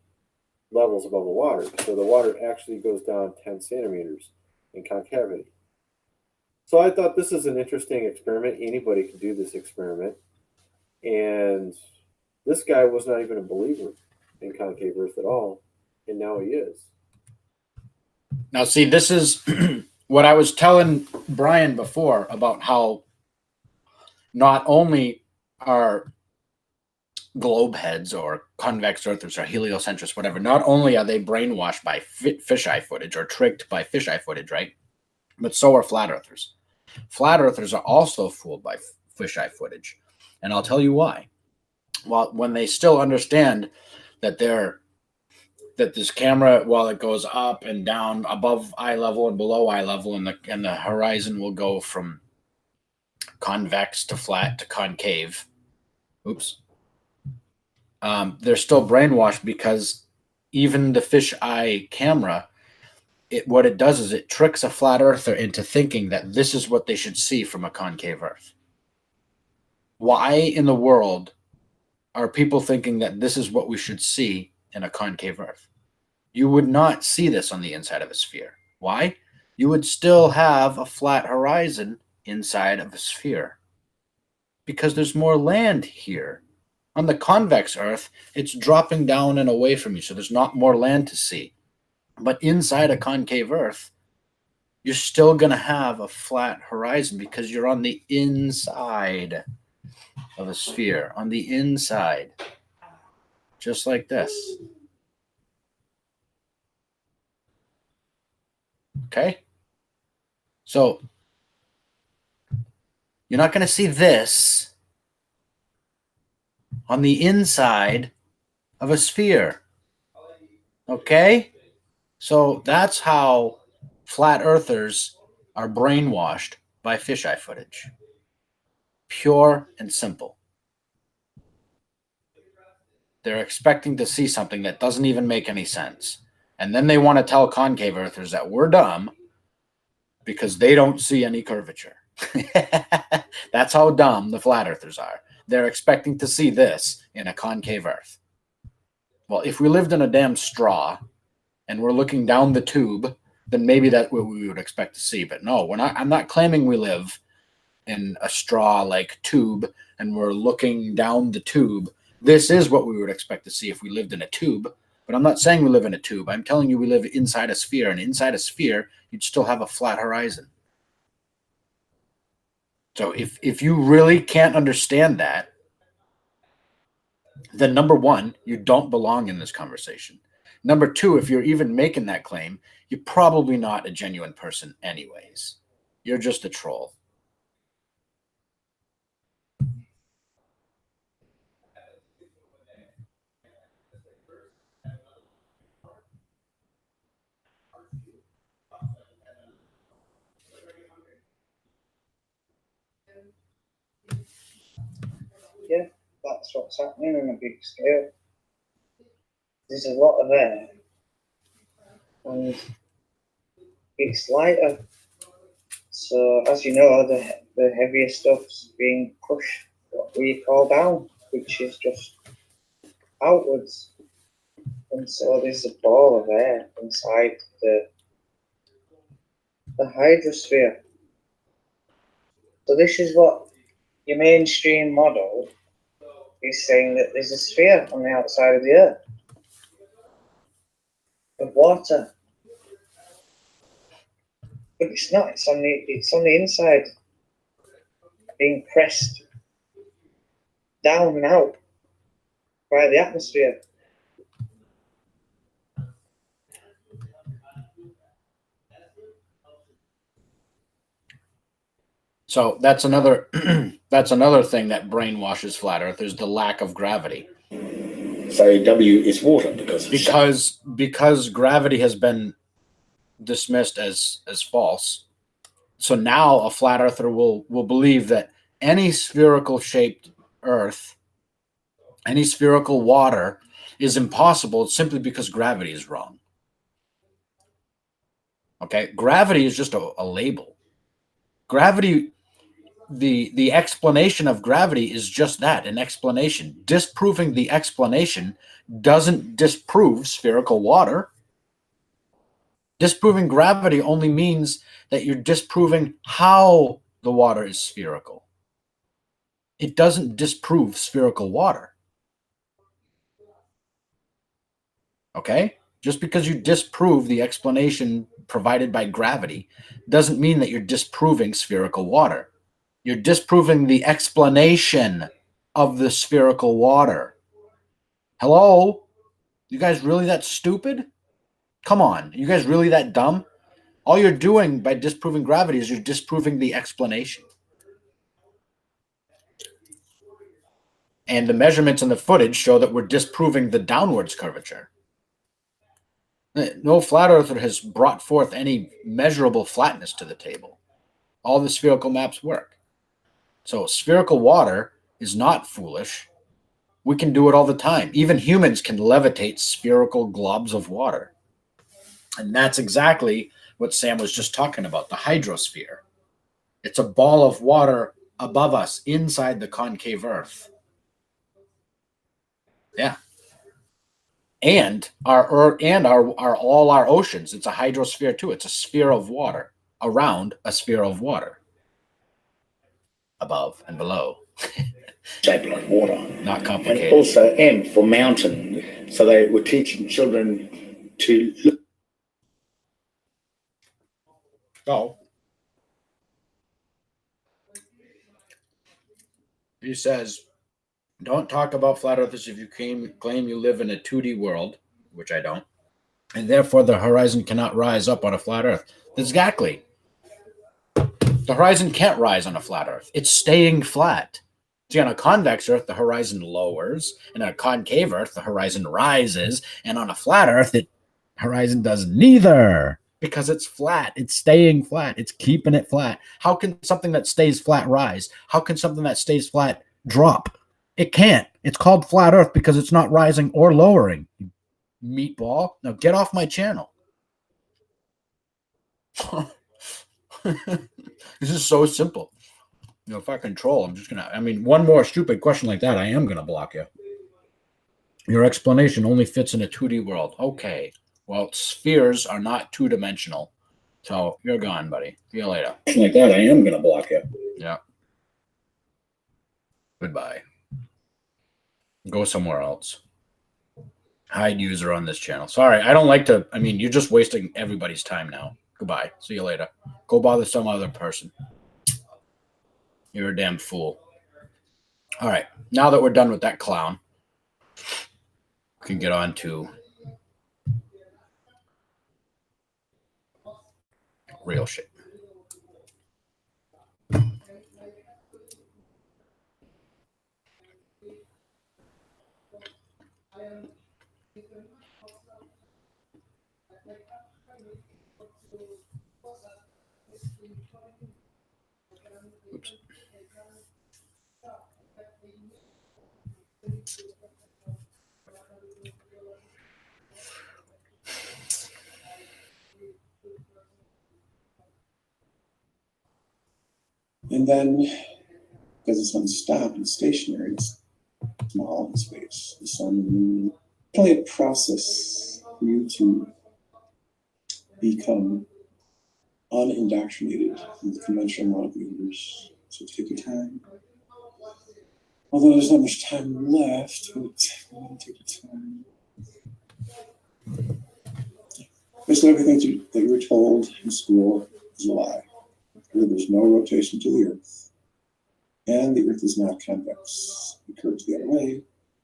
F: levels above the water. So the water actually goes down 10 centimeters in concavity. So I thought this is an interesting experiment. Anybody can do this experiment. And this guy was not even a believer in concave Earth at all. And now he is.
A: Now, see, this is what I was telling Brian before about how not only are globe heads or convex earthers or heliocentrists, whatever, not only are they brainwashed by fisheye footage or tricked by fisheye footage, right? But so are flat earthers. Flat earthers are also fooled by fisheye footage. And I'll tell you why. Well, when they still understand that this camera, while it goes up and down above eye level and below eye level, and the horizon will go from convex to flat to concave. Oops. They're still brainwashed because even the fisheye camera, what it does is it tricks a flat earther into thinking that this is what they should see from a concave Earth. Why in the world are people thinking that this is what we should see in a concave Earth? You would not see this on the inside of a sphere. Why? You would still have a flat horizon inside of a sphere because there's more land here. On the convex Earth, it's dropping down and away from you, so there's not more land to see. But inside a concave Earth, you're still going to have a flat horizon because you're on the inside of a sphere, on the inside, just like this. Okay? So you're not going to see this on the inside of a sphere. Okay? So that's how flat earthers are brainwashed by fisheye footage. Pure and simple. They're expecting to see something that doesn't even make any sense. And then they want to tell concave earthers that we're dumb because they don't see any curvature. That's how dumb the flat earthers are. They're expecting to see this in a concave Earth. Well, if we lived in a damn straw and we're looking down the tube, then maybe that's what we would expect to see. But no, we're not. I'm not claiming we live in a straw-like tube and we're looking down the tube. This is what we would expect to see if we lived in a tube. But I'm not saying we live in a tube. I'm telling you we live inside a sphere, and inside a sphere, you'd still have a flat horizon. So if you really can't understand that, then number one, you don't belong in this conversation. Number two, if you're even making that claim, you're probably not a genuine person anyways. You're just a troll.
H: yeah, that's what's happening on a big scale. There's a lot of air, and it's lighter. So, as you know, the heavier stuff's being pushed, what we call down, which is just outwards. And so there's a ball of air inside the hydrosphere. So this is what your mainstream model is saying, that there's a sphere on the outside of the Earth of water. But it's not, it's on the inside, being pressed down and out by the atmosphere.
A: So that's another that's another thing that brainwashes flat Earth is the lack of gravity.
E: So W is water
A: Because gravity has been dismissed as false. So now a flat earther will believe that any spherical shaped Earth, any spherical water is impossible simply because gravity is wrong. Okay, gravity is just a label. Gravity, the explanation of gravity is just that, an explanation. Disproving the explanation doesn't disprove spherical water. Disproving gravity only means that you're disproving how the water is spherical. It doesn't disprove spherical water. Okay? Just because you disprove the explanation provided by gravity doesn't mean that you're disproving spherical water. You're disproving the explanation of the spherical water. Hello? You guys really that stupid? Come on. You guys really that dumb? All you're doing by disproving gravity is you're disproving the explanation. And the measurements in the footage show that we're disproving the downwards curvature. No flat earther has brought forth any measurable flatness to the table. All the spherical maps work. So spherical water is not foolish. We can do it all the time. Even humans can levitate spherical globs of water. And that's exactly what Sam was just talking about, the hydrosphere. It's a ball of water above us inside the concave Earth. Yeah. And all our oceans. It's a hydrosphere too. It's a sphere of water around a sphere of water. Above and below.
E: shaped like water.
A: Not complicated.
E: And also M for mountain. So they were teaching children to look.
A: Oh. He says, don't talk about flat earthers if you claim you live in a 2D world, which I don't, and therefore the horizon cannot rise up on a flat earth. Exactly. The horizon can't rise on a flat earth. It's staying flat. See, on a convex earth, the horizon lowers, and on a concave earth, the horizon rises, and on a flat earth, the horizon does neither because it's flat. It's staying flat. It's keeping it flat. How can something that stays flat rise? How can something that stays flat drop? It can't. It's called flat earth because it's not rising or lowering. Meatball. Now get off my channel. This is so simple. You know, if I control, I'm just going to, one more stupid question like that, I am going to block you. Your explanation only fits in a 2D world. Okay. Well, spheres are not two-dimensional. So you're gone, buddy. See you later. Like that, I am going to block you. Yeah. Goodbye. Go somewhere else. Hide user on this channel. Sorry, I don't like to, you're just wasting everybody's time now. Goodbye. See you later. Go bother some other person. You're a damn fool. All right. Now that we're done with that clown, we can get on to real shit. Oops.
I: And then, because the sun's stopped and stationary, it's small in space. The sun and the moon. It's only a process for you to become unindoctrinated in the conventional model of the universe. So take your time. Although there's not much time left, but take your time. Basically, everything that you were told in school is a lie. There's no rotation to the Earth, and the Earth is not convex. It curves the other way,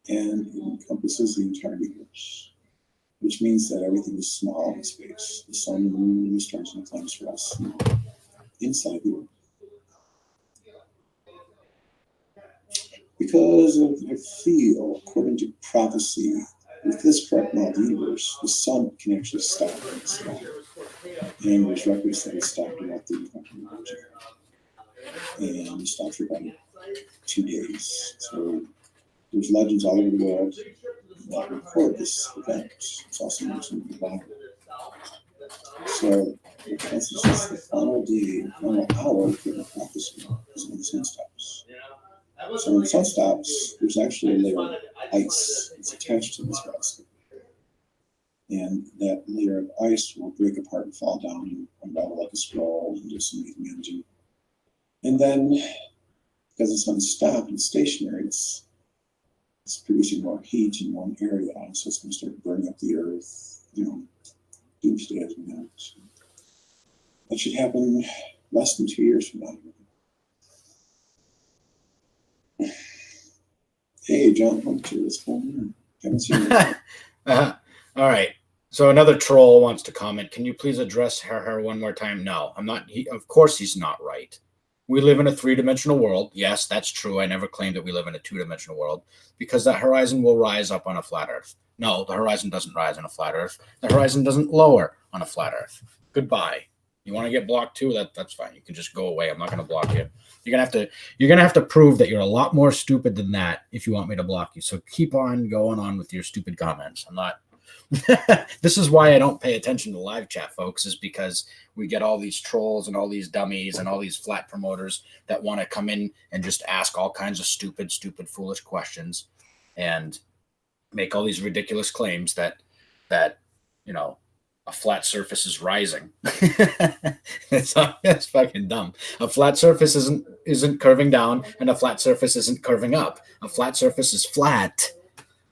I: and it encompasses the entire universe, which means that everything is small in space. The sun, the moon, the stars, and the planets are all small inside the Earth. Because I feel, according to prophecy, with this correct model of the universe, the sun can actually stop in the sky. And there's records that it stopped about 35 years ago. And it stopped for about 2 days. So there's legends all over the world that record this event. It's also mentioned in the Bible. So this is just the final day, final hour of the prophecy is when the sun stops. So when the sun stops, there's actually a layer of ice that's attached to this basket. And that layer of ice will break apart and fall down and unravel like a scroll and do some energy. And then, because the sun's stopped and stationary, it's producing more heat in one area, so it's going to start burning up the Earth, doomsday as we know. So that should happen less than 2 years from now. Hey, John Hunter, what's going on? Haven't seen you.
A: All right. So another troll wants to comment. Can you please address her one more time? No, I'm not. Of course, he's not right. We live in a 3-dimensional world. Yes, that's true. I never claimed that we live in a 2-dimensional world because that horizon will rise up on a flat Earth. No, the horizon doesn't rise on a flat Earth. The horizon doesn't lower on a flat Earth. Goodbye. You want to get blocked too? That's fine. You can just go away. I'm not going to block you. You're gonna have to prove that you're a lot more stupid than that if you want me to block you. So keep on going on with your stupid comments. I'm not. This is why I don't pay attention to live chat, folks, is because we get all these trolls and all these dummies and all these flat promoters that want to come in and just ask all kinds of stupid, foolish questions and make all these ridiculous claims that a flat surface is rising. It's fucking dumb. A flat surface isn't curving down, and a flat surface isn't curving up. A flat surface is flat.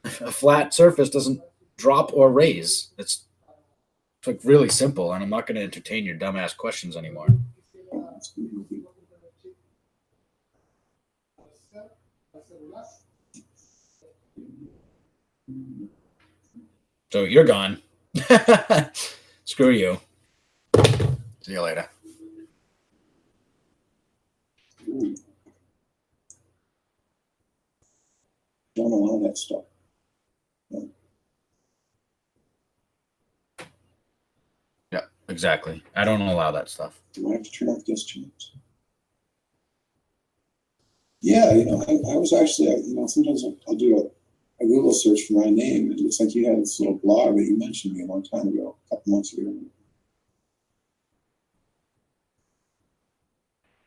A: A flat surface doesn't drop or raise. It's like really simple, and I'm not going to entertain your dumbass questions anymore. So you're gone. Screw you. See you later.
I: Don't allow that stuff. No.
A: Yeah, exactly. I don't allow that stuff.
I: Do I have to turn off guest channels? Yeah, I was actually, sometimes I'll do a Google search for my name. It looks like you had this little blog that you mentioned me a long time ago, a couple months ago.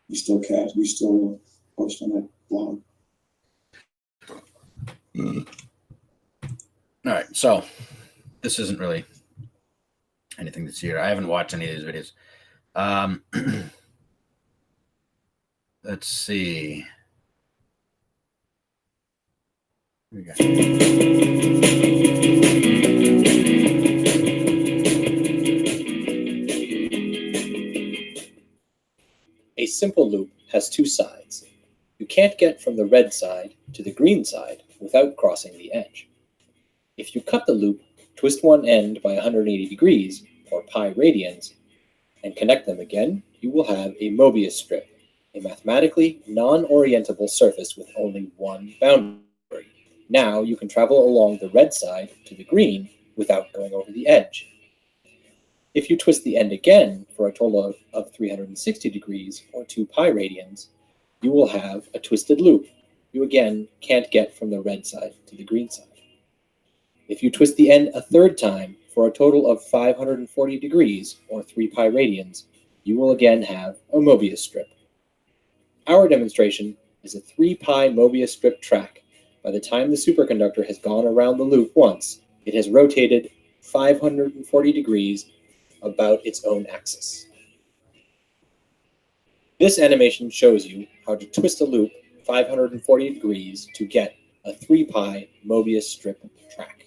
I: We still post on that blog.
A: All right, so this isn't really anything to see here. I haven't watched any of these videos. Let's see. Here we go.
J: A simple loop has two sides. You can't get from the red side to the green side without crossing the edge. If you cut the loop, twist one end by 180 degrees, or pi radians, and connect them again, you will have a Mobius strip, a mathematically non-orientable surface with only one boundary. Now you can travel along the red side to the green without going over the edge. If you twist the end again for a total of 360 degrees, or 2 pi radians, you will have a twisted loop, you again can't get from the red side to the green side. If you twist the end a third time for a total of 540 degrees, or 3 pi radians, you will again have a Mobius strip. Our demonstration is a 3 pi Mobius strip track. By the time the superconductor has gone around the loop once, it has rotated 540 degrees about its own axis. This animation shows you how to twist a loop 540 degrees to get a 3 pi Mobius strip track.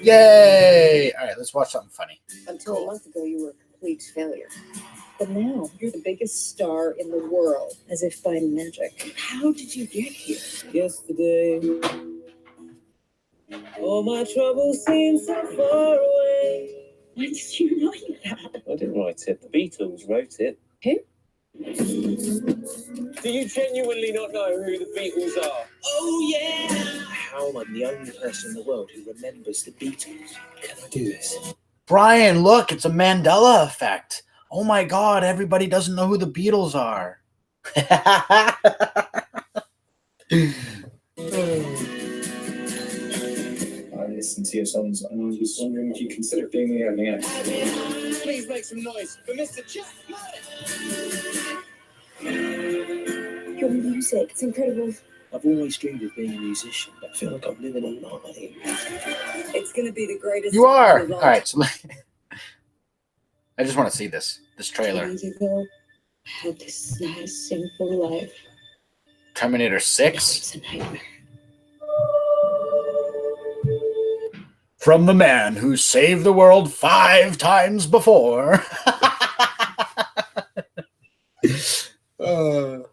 A: Yay! All right, let's watch something funny.
K: Until a month ago, you were a complete failure. But now, you're the biggest star in the world, as if by magic. How did you get here? Yesterday, all my troubles seem so far away. Why did you write that?
L: I didn't write it. The Beatles wrote it.
K: Who?
L: Do you genuinely not know who the Beatles are?
K: Oh, yeah!
L: How am I the only person in the world who remembers the Beatles? Can I do this?
A: Brian, look, it's a Mandela effect. Oh my God, everybody doesn't know who the Beatles are.
M: I listened to your songs and I was wondering if you consider being the opening act.
L: Please make some noise for Mr. Jack.
K: Your music, it's incredible.
L: I've always dreamed of being a musician. I feel like I'm living a lie.
K: It's going to be the greatest.
A: You are. All right, so I just want to see this trailer.
K: Years ago, I had this nice, simple life.
A: Terminator 6.
K: It's a nightmare.
A: From the man who saved the world 5 times before.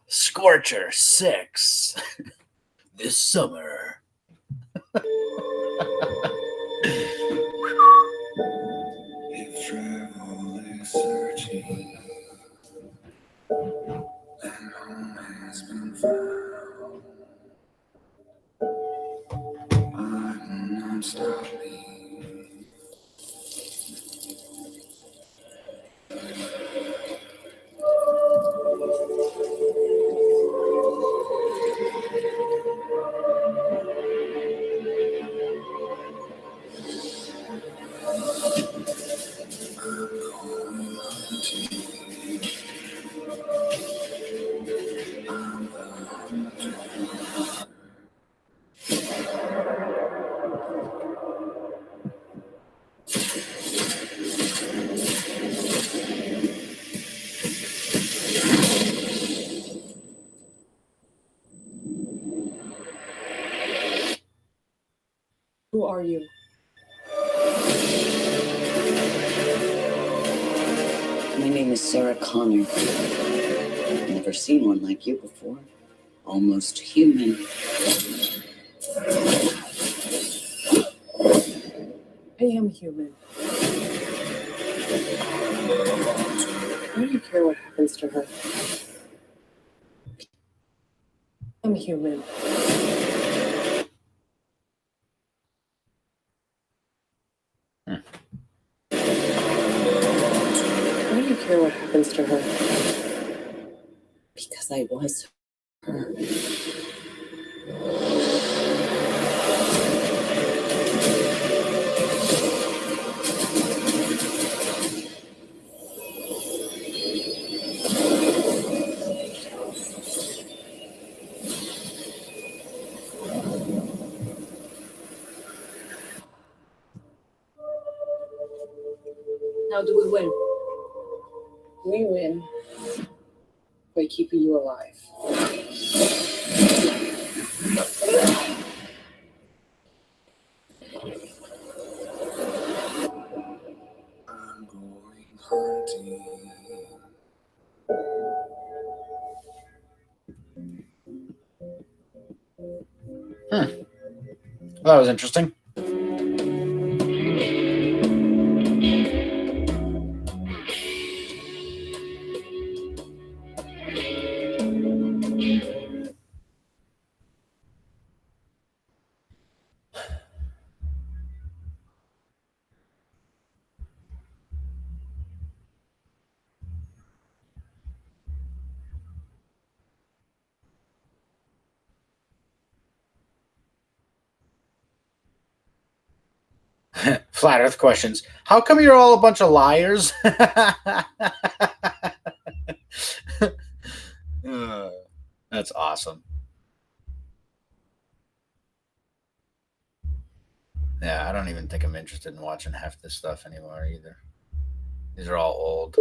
A: Scorcher 6. This summer.
I: If travel is searching and home has been found, I will not stop me.
K: Who are you?
N: My name is Sarah Connor. Never seen one like you before. Almost human.
K: I am human. I don't care what happens to her. I'm human. Why do you care what happens to her?
N: Because I was her.
K: How do we win? We win by keeping you alive.
I: I'm going hunting.
A: Well, that was interesting. Flat Earth questions. How come you're all a bunch of liars? That's awesome. Yeah, I don't even think I'm interested in watching half this stuff anymore either. These are all old.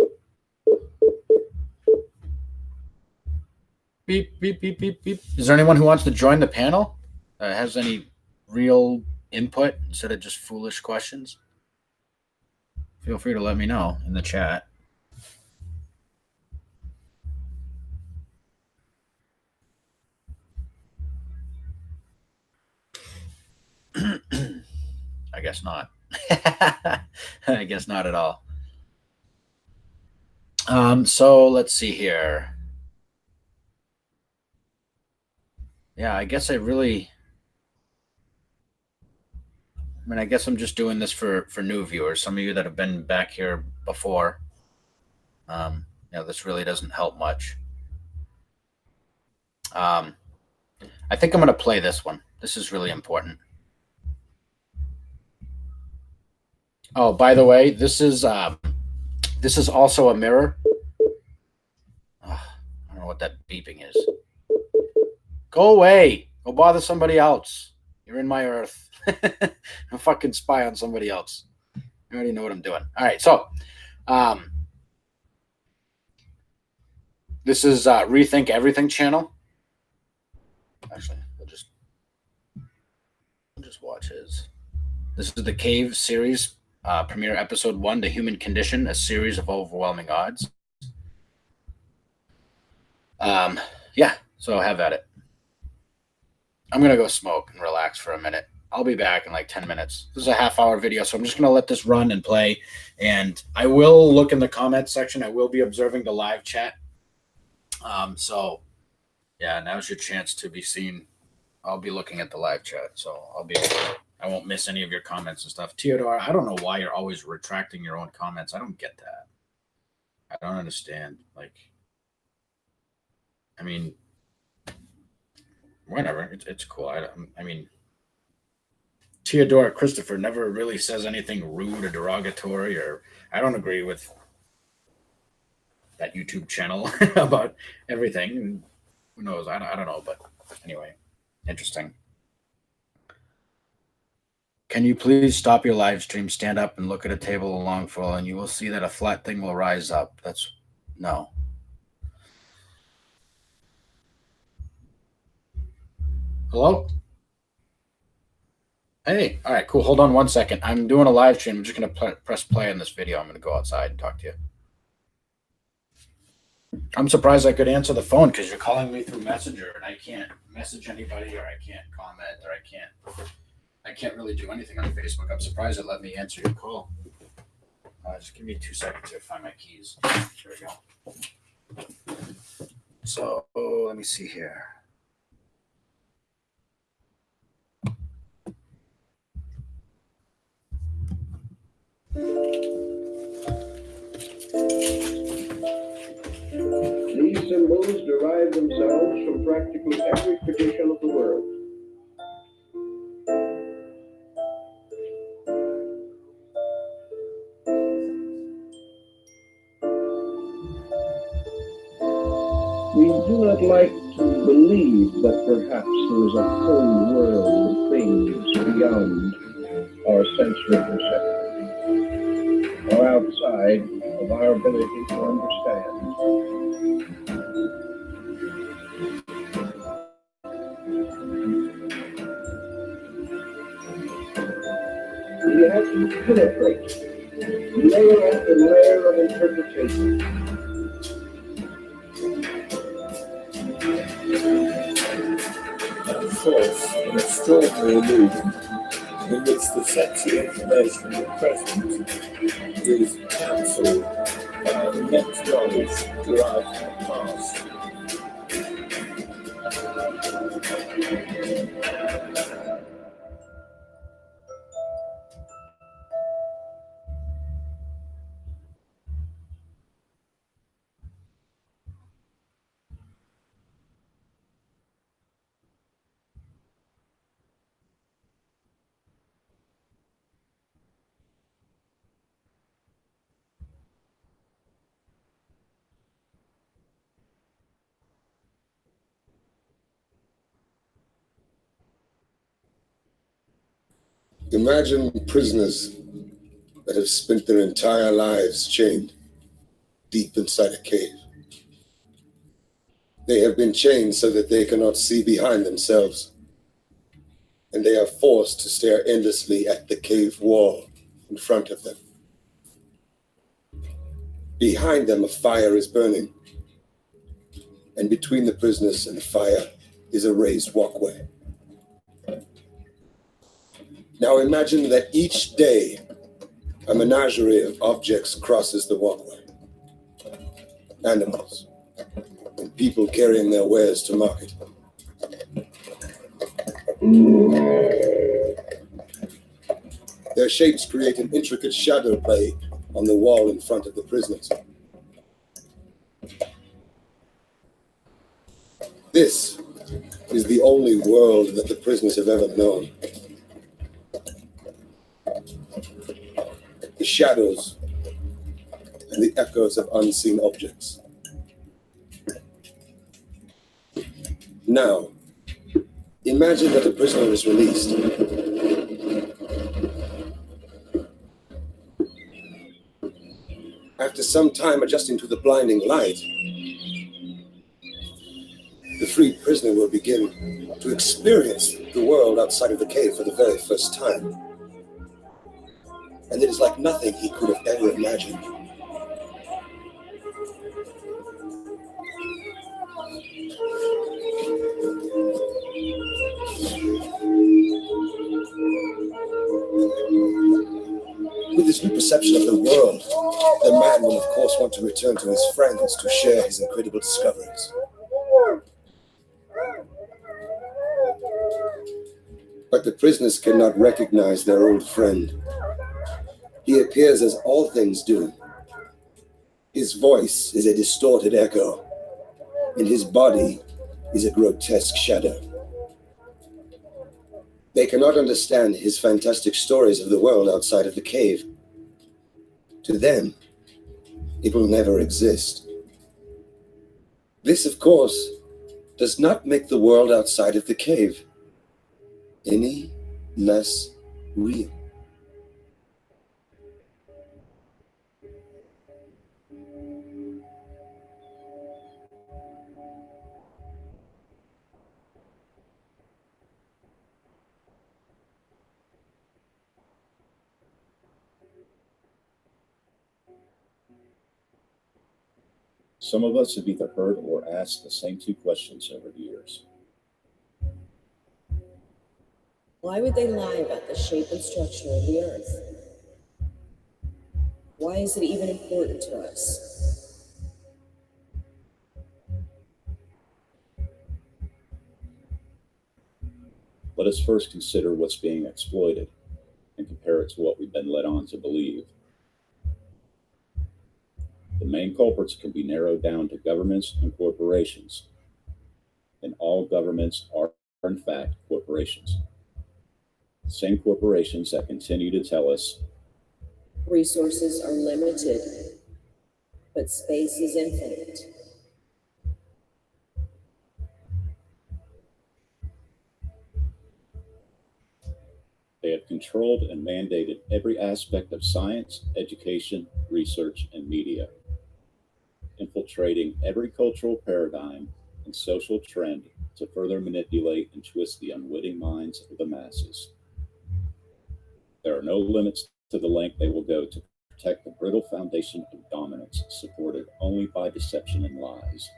A: Beep, beep, beep, beep, beep. Is there anyone who wants to join the panel? Has any real input instead of just foolish questions? Feel free to let me know in the chat. I guess not. I guess not at all. So let's see here. Yeah, I guess I guess I'm just doing this for new viewers. Some of you that have been back here before, this really doesn't help much. I think I'm going to play this one. This is really important. Oh, by the way, this is also a mirror. I don't know what that beeping is. Go away. Go bother somebody else. You're in my earth. I'm fucking spy on somebody else. You already know what I'm doing. All right, so this is Rethink Everything channel. Actually, we'll just watch his. This is the Cave series, premiere episode 1, The Human Condition, a series of overwhelming odds. Yeah, so have at it. I'm going to go smoke and relax for a minute. I'll be back in like 10 minutes. This is a half-hour video, so I'm just going to let this run and play. And I will look in the comments section. I will be observing the live chat. So, yeah, now's your chance to be seen. I'll be looking at the live chat, so I won't miss any of your comments and stuff. Theodore, I don't know why you're always retracting your own comments. I don't get that. I don't understand. I mean, whatever. It's cool. I mean, Theodore Christopher never really says anything rude or derogatory, or I don't agree with that YouTube channel about everything. Who knows? I don't know, but anyway, interesting. Can you please stop your live stream, stand up and look at a table along full, and you will see that a flat thing will rise up. No. Hello? Hey, all right, cool. Hold on 1 second. I'm doing a live stream. I'm just going to press play on this video. I'm going to go outside and talk to you. I'm surprised I could answer the phone because you're calling me through Messenger and I can't message anybody, or I can't comment, or I can't really do anything on Facebook. I'm surprised it let me answer your call. Just give me 2 seconds to find my keys. There we go. So let me see here.
O: These symbols derive themselves from practically every tradition of the world. We do not like to believe that perhaps there is a whole world of things beyond our sensory perception, or outside of our ability to understand. You have to penetrate layer after layer of interpretation.
P: And false and extraordinary illusion in which the sensory information at present is cancelled by the next knowledge derived from the past.
Q: Imagine prisoners that have spent their entire lives chained deep inside a cave. They have been chained so that they cannot see behind themselves, and they are forced to stare endlessly at the cave wall in front of them. Behind them, a fire is burning, and between the prisoners and the fire is a raised walkway. Now imagine that each day a menagerie of objects crosses the walkway. Animals and people carrying their wares to market. Their shapes create an intricate shadow play on the wall in front of the prisoners. This is the only world that the prisoners have ever known. The shadows and the echoes of unseen objects. Now, imagine that a prisoner is released. After some time adjusting to the blinding light, the freed prisoner will begin to experience the world outside of the cave for the very first time. And it is like nothing he could have ever imagined. With his new perception of the world, the man will of course want to return to his friends to share his incredible discoveries. But the prisoners cannot recognize their old friend. He appears as all things do. His voice is a distorted echo, and his body is a grotesque shadow. They cannot understand his fantastic stories of the world outside of the cave. To them, it will never exist. This, of course, does not make the world outside of the cave any less real.
R: Some of us have either heard or asked the same two questions over the years.
K: Why would they lie about the shape and structure of the Earth? Why is it even important to us?
R: Let us first consider what's being exploited and compare it to what we've been led on to believe. The main culprits can be narrowed down to governments and corporations, and all governments are in fact corporations. The same corporations that continue to tell us
K: Resources are limited, but space is infinite.
R: they have controlled and mandated every aspect of science, education, research, and media, infiltrating every cultural paradigm and social trend to further manipulate and twist the unwitting minds of the masses. There are no limits to the length they will go to protect the brittle foundation of dominance supported only by deception and lies.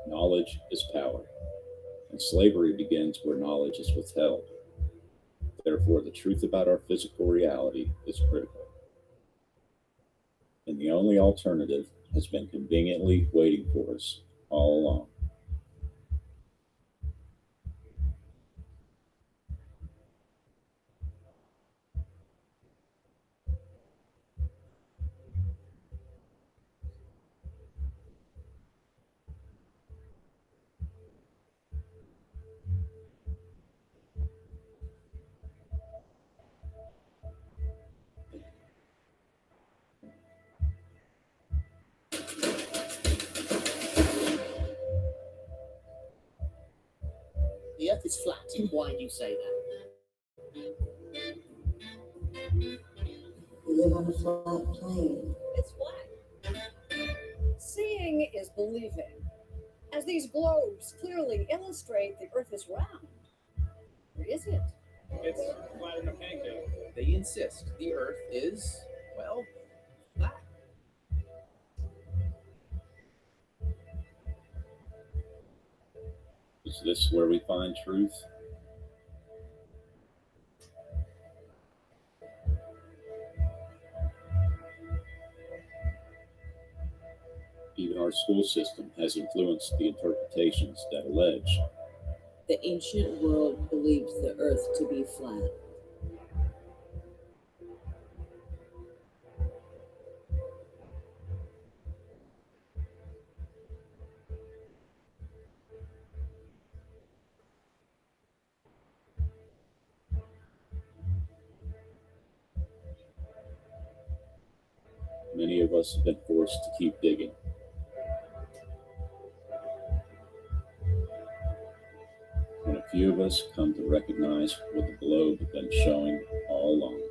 R: Knowledge is power, and slavery begins where knowledge is withheld. Therefore, the truth about our physical reality is critical. And the only alternative has been conveniently waiting for us all along.
L: The Earth is flat. Why do you say that?
N: We live on a flat plane.
K: It's flat. Seeing is believing, as these globes clearly illustrate the Earth is round. Or is it?
M: It's flat in the pancake. They insist the Earth is, well, flat.
R: Is this where we find truth? Even our school system has influenced the interpretations that allege
N: The ancient world believes the Earth to be flat.
R: many of us have been forced to keep digging. And a few of us come to recognize what the globe had been showing all along.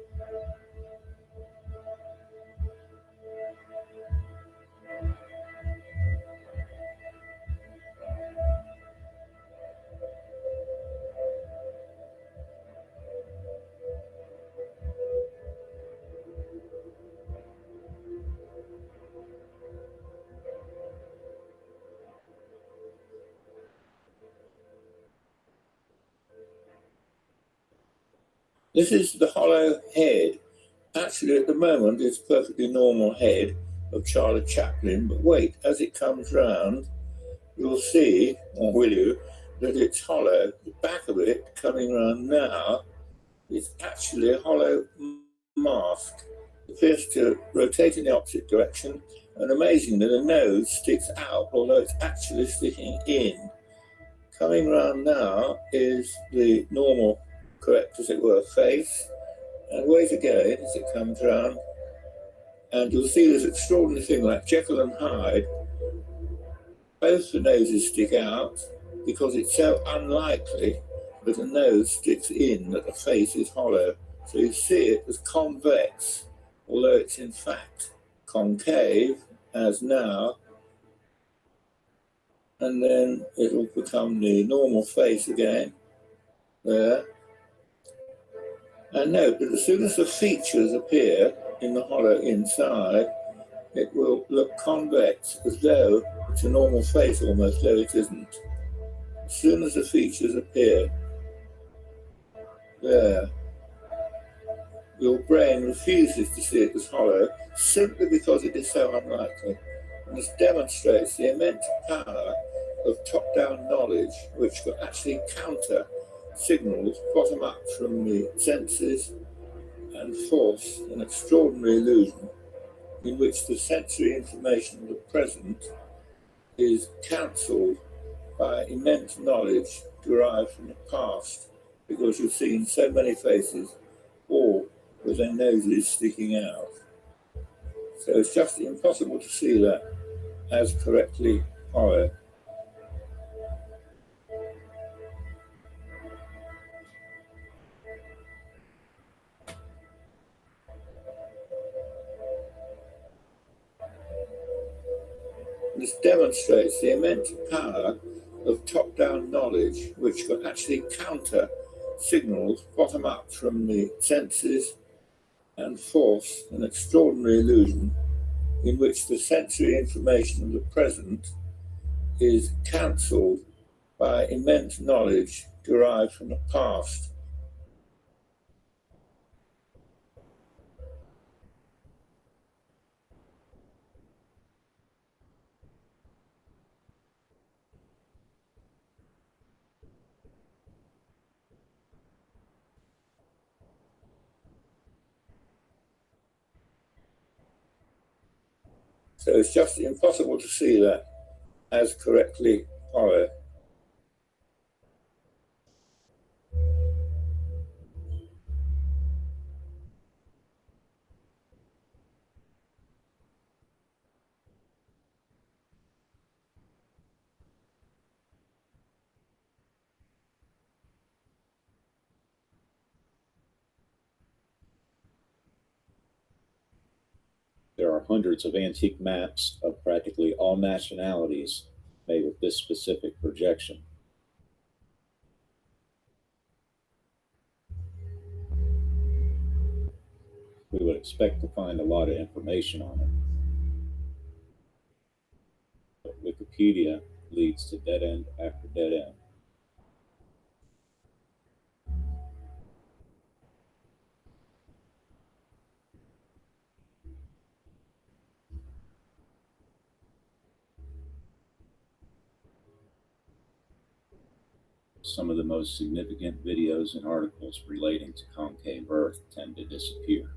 O: This is the hollow head. Actually, at the moment, it's a perfectly normal head of Charlie Chaplin, but wait, as it comes round, you'll see, or will you, that it's hollow. The back of it, coming round now, is actually a hollow mask. It appears to rotate in the opposite direction, and amazingly, the nose sticks out, although it's actually sticking in. Coming round now is the normal, correct as it were, face, and wait again as it comes round, and you'll see this extraordinary thing like Jekyll and Hyde. Both the noses stick out because it's so unlikely that a nose sticks in that the face is hollow. So you see it as convex, although it's in fact concave, as now, and then it'll become the normal face again, there. And note that as soon as the features appear in the hollow inside, it will look convex, as though it's a normal face almost, though it isn't. As soon as the features appear, there, your brain refuses to see it as hollow simply because it is so unlikely. And this demonstrates the immense power of top-down knowledge, which could actually counter signals bottom up from the senses and force an extraordinary illusion in which the sensory information of the present is cancelled by immense knowledge derived from the past, because you've seen so many faces, all with their noses sticking out. So it's just impossible to see that as correctly hollow. This demonstrates the immense power of top-down knowledge, which can actually counter signals bottom up from the senses and force an extraordinary illusion in which the sensory information of the present is cancelled by immense knowledge derived from the past. So it's just impossible to see that as correctly hollow.
R: are hundreds of antique maps of practically all nationalities made with this specific projection. We would expect to find a lot of information on it. But Wikipedia leads to dead end after dead end. Some of the most significant videos and articles relating to concave Earth tend to disappear.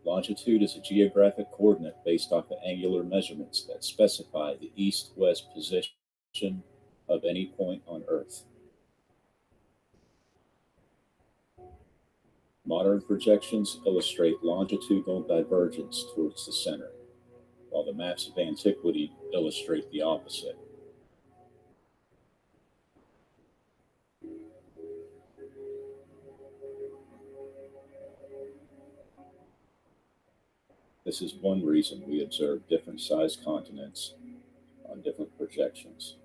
R: Longitude is a geographic coordinate based off of angular measurements that specify the east-west position of any point on Earth. Modern projections illustrate longitudinal divergence towards the center, while the maps of antiquity illustrate the opposite. This is one reason we observe different sized continents on different projections.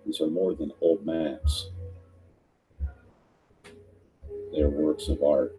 R: These are more than old maps. They are works of art.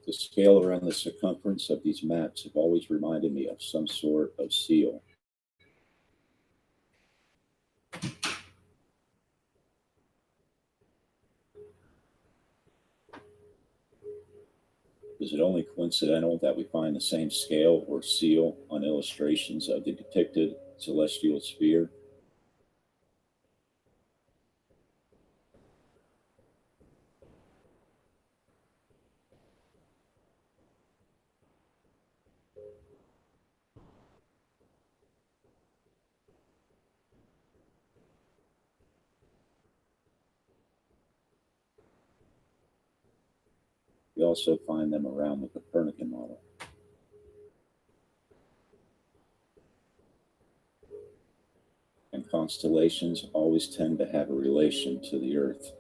R: The scale around the circumference of these maps have always reminded me of some sort of seal. Is it only coincidental that we find the same scale or seal on illustrations of the depicted celestial sphere? We also find them around the Copernican model. And constellations always tend to have a relation to the Earth.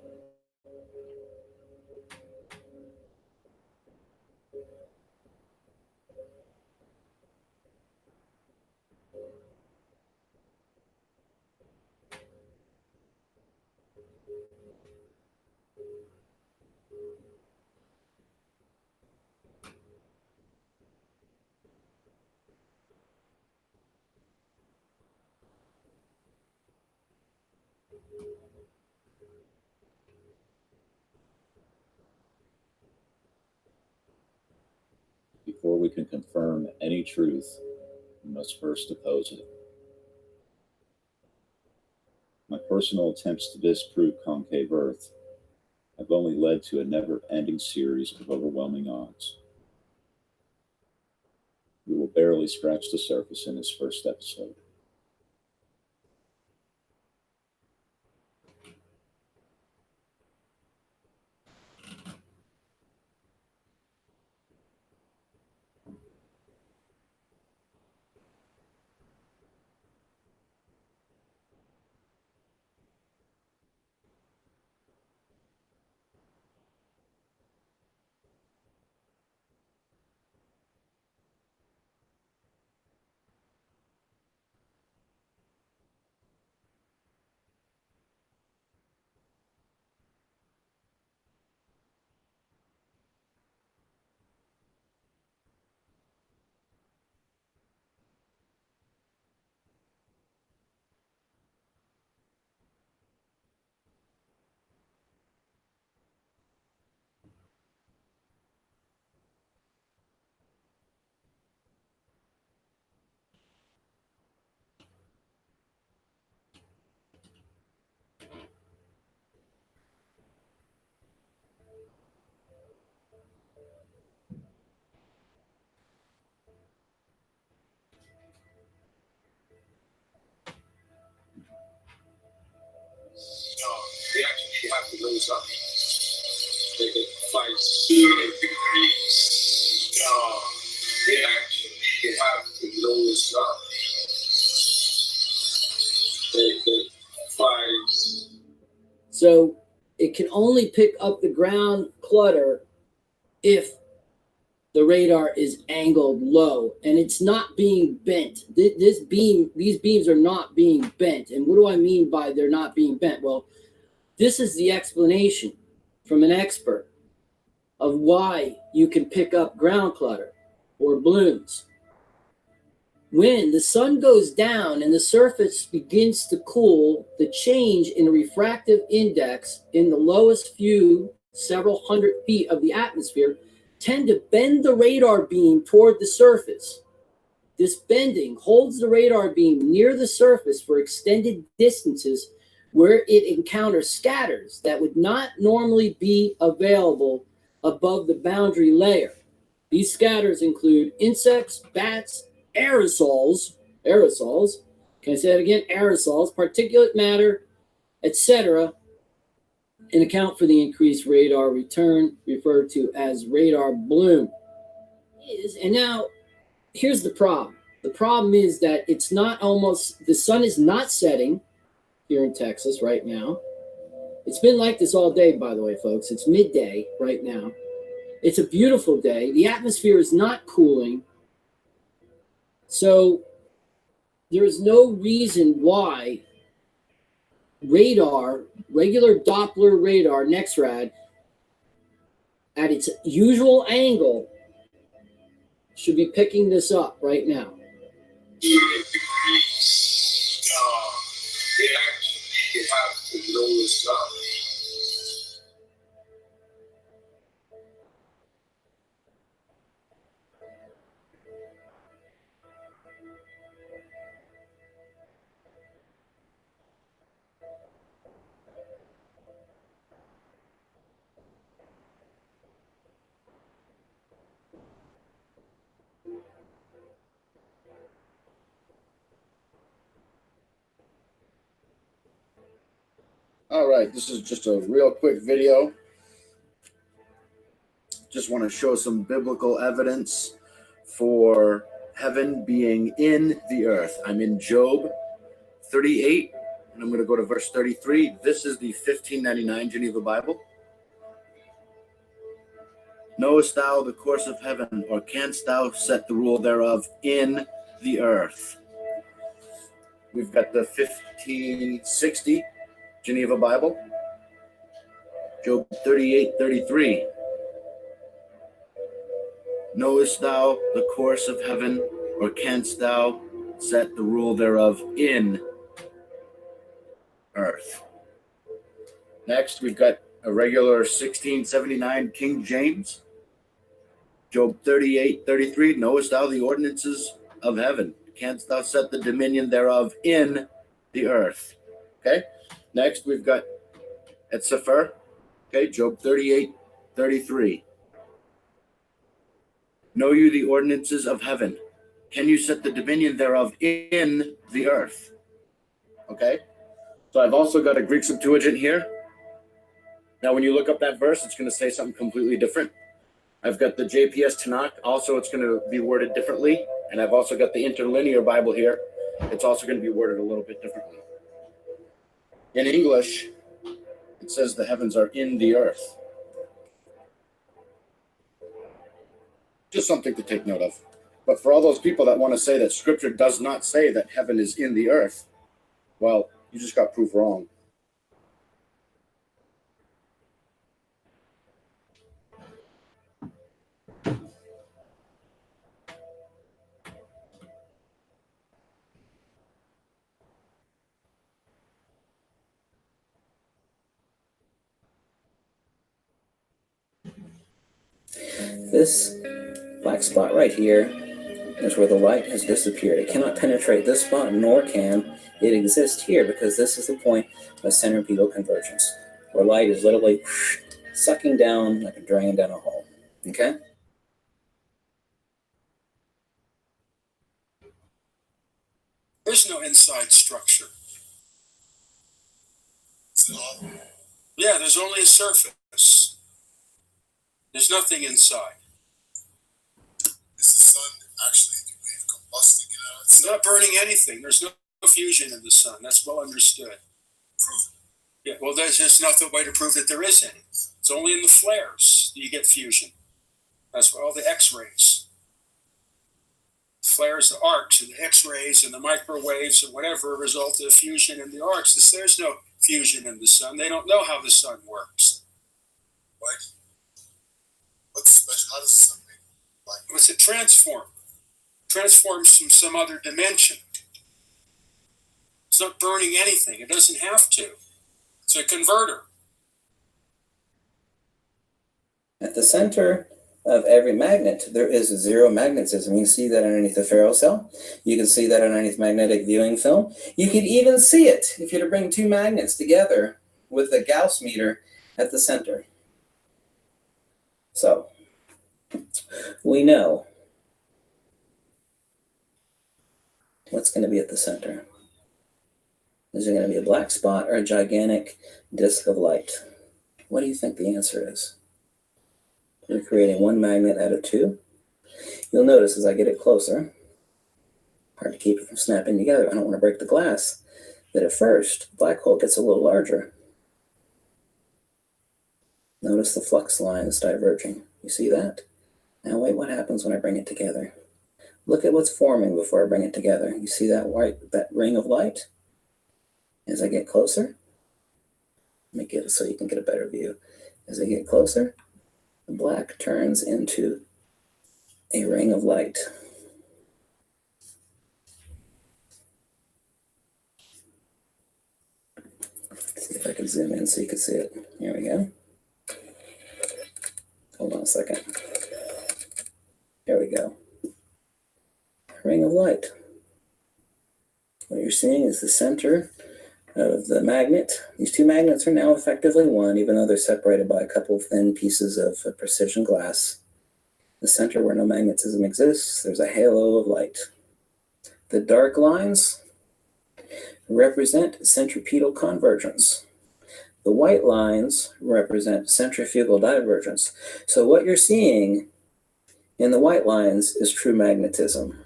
R: Before we can confirm any truth, we must first oppose it. My personal attempts to disprove concave Earth have only led to a never-ending series of overwhelming odds. We will barely scratch the surface in this first episode.
S: They actually have to nose up. They can fight 0 degrees. They actually have to nose up. They can fight.
T: So it can only pick up the ground clutter if the radar is angled low and it's not being bent. These beams are not being bent. And what do I mean by they're not being bent? Well, this is the explanation from an expert of why you can pick up ground clutter or balloons. When the sun goes down and the surface begins to cool, the change in refractive index in the lowest few several hundred feet of the atmosphere tend to bend the radar beam toward the surface. This bending holds the radar beam near the surface for extended distances where it encounters scatters that would not normally be available above the boundary layer. These scatters include insects, bats, aerosols, can I say that again? Aerosols, particulate matter, etc., and account for the increased radar return, referred to as radar bloom. And now, here's the problem. The problem is that it's not almost, the sun is not setting here in Texas right now. It's been like this all day, by the way, folks. It's midday right now. It's a beautiful day. The atmosphere is not cooling. So there is no reason why radar, regular Doppler radar, NEXRAD, at its usual angle should be picking this up right now.
S: You have to know stuff.
A: All right, this is just a real quick video. Just want to show some biblical evidence for heaven being in the earth. I'm in Job 38, and I'm going to go to verse 33. This is the 1599 Geneva Bible. Knowest thou the course of heaven, or canst thou set the rule thereof in the earth? We've got the 1560 Geneva Bible. Job 38:33. Knowest thou the course of heaven, or canst thou set the rule thereof in earth? Next, we've got a regular 1679 King James. Job 38:33. Knowest thou the ordinances of heaven? Canst thou set the dominion thereof in the earth? Okay. Next, we've got at Sefer. Okay, Job 38:33. Know you the ordinances of heaven? Can you set the dominion thereof in the earth? Okay. So I've also got a Greek Septuagint here. Now, when you look up that verse, it's going to say something completely different. I've got the JPS Tanakh. Also, it's going to be worded differently. And I've also got the Interlinear Bible here. It's also going to be worded a little bit differently. In English, it says the heavens are in the earth. Just something to take note of. But for all those people that want to say that Scripture does not say that heaven is in the earth, well, you just got proved wrong.
J: This black spot right here is where the light has disappeared. It cannot penetrate this spot, nor can it exist here, because this is the point of centripetal convergence, where light is literally sucking down like a drain down a hole. Okay?
S: There's no inside structure. Yeah, there's only a surface. There's nothing inside.
I: Is the sun actually combusting out?
S: It's not burning anything. There's no fusion in the sun. That's well understood.
I: Proven.
S: Yeah, well, there's just no way to prove that there is any. It's only in the flares that you get fusion. That's why all the X-rays. Flares, the arcs, and the X-rays, and the microwaves, and whatever result of fusion in the arcs. There's no fusion in the sun. They don't know how the sun works.
I: Why? What's special? How does the sun make light?
S: What's it transform? Transforms from some other dimension. It's not burning anything. It doesn't have to. It's a converter.
J: At the center of every magnet, there is zero magnetism. You can see that underneath the ferrocell. You can see that underneath magnetic viewing film. You could even see it if you were to bring two magnets together with a Gauss meter at the center. So, we know what's going to be at the center. Is there going to be a black spot or a gigantic disk of light? What do you think the answer is? We're creating one magnet out of two. You'll notice as I get it closer, hard to keep it from snapping together. I don't want to break the glass. That at first, the black hole gets a little larger. Notice the flux line is diverging. You see that? Now wait, what happens when I bring it together? Look at what's forming before I bring it together. You see that that ring of light? As I get closer, let me get it so you can get a better view. As I get closer, the black turns into a ring of light. See if I can zoom in so you can see it. Here we go. Hold on a second. There we go. Ring of light. What you're seeing is the center of the magnet. These two magnets are now effectively one, even though they're separated by a couple of thin pieces of precision glass. The center where no magnetism exists, there's a halo of light. The dark lines represent centripetal convergence. The white lines represent centrifugal divergence. So what you're seeing in the white lines is true magnetism.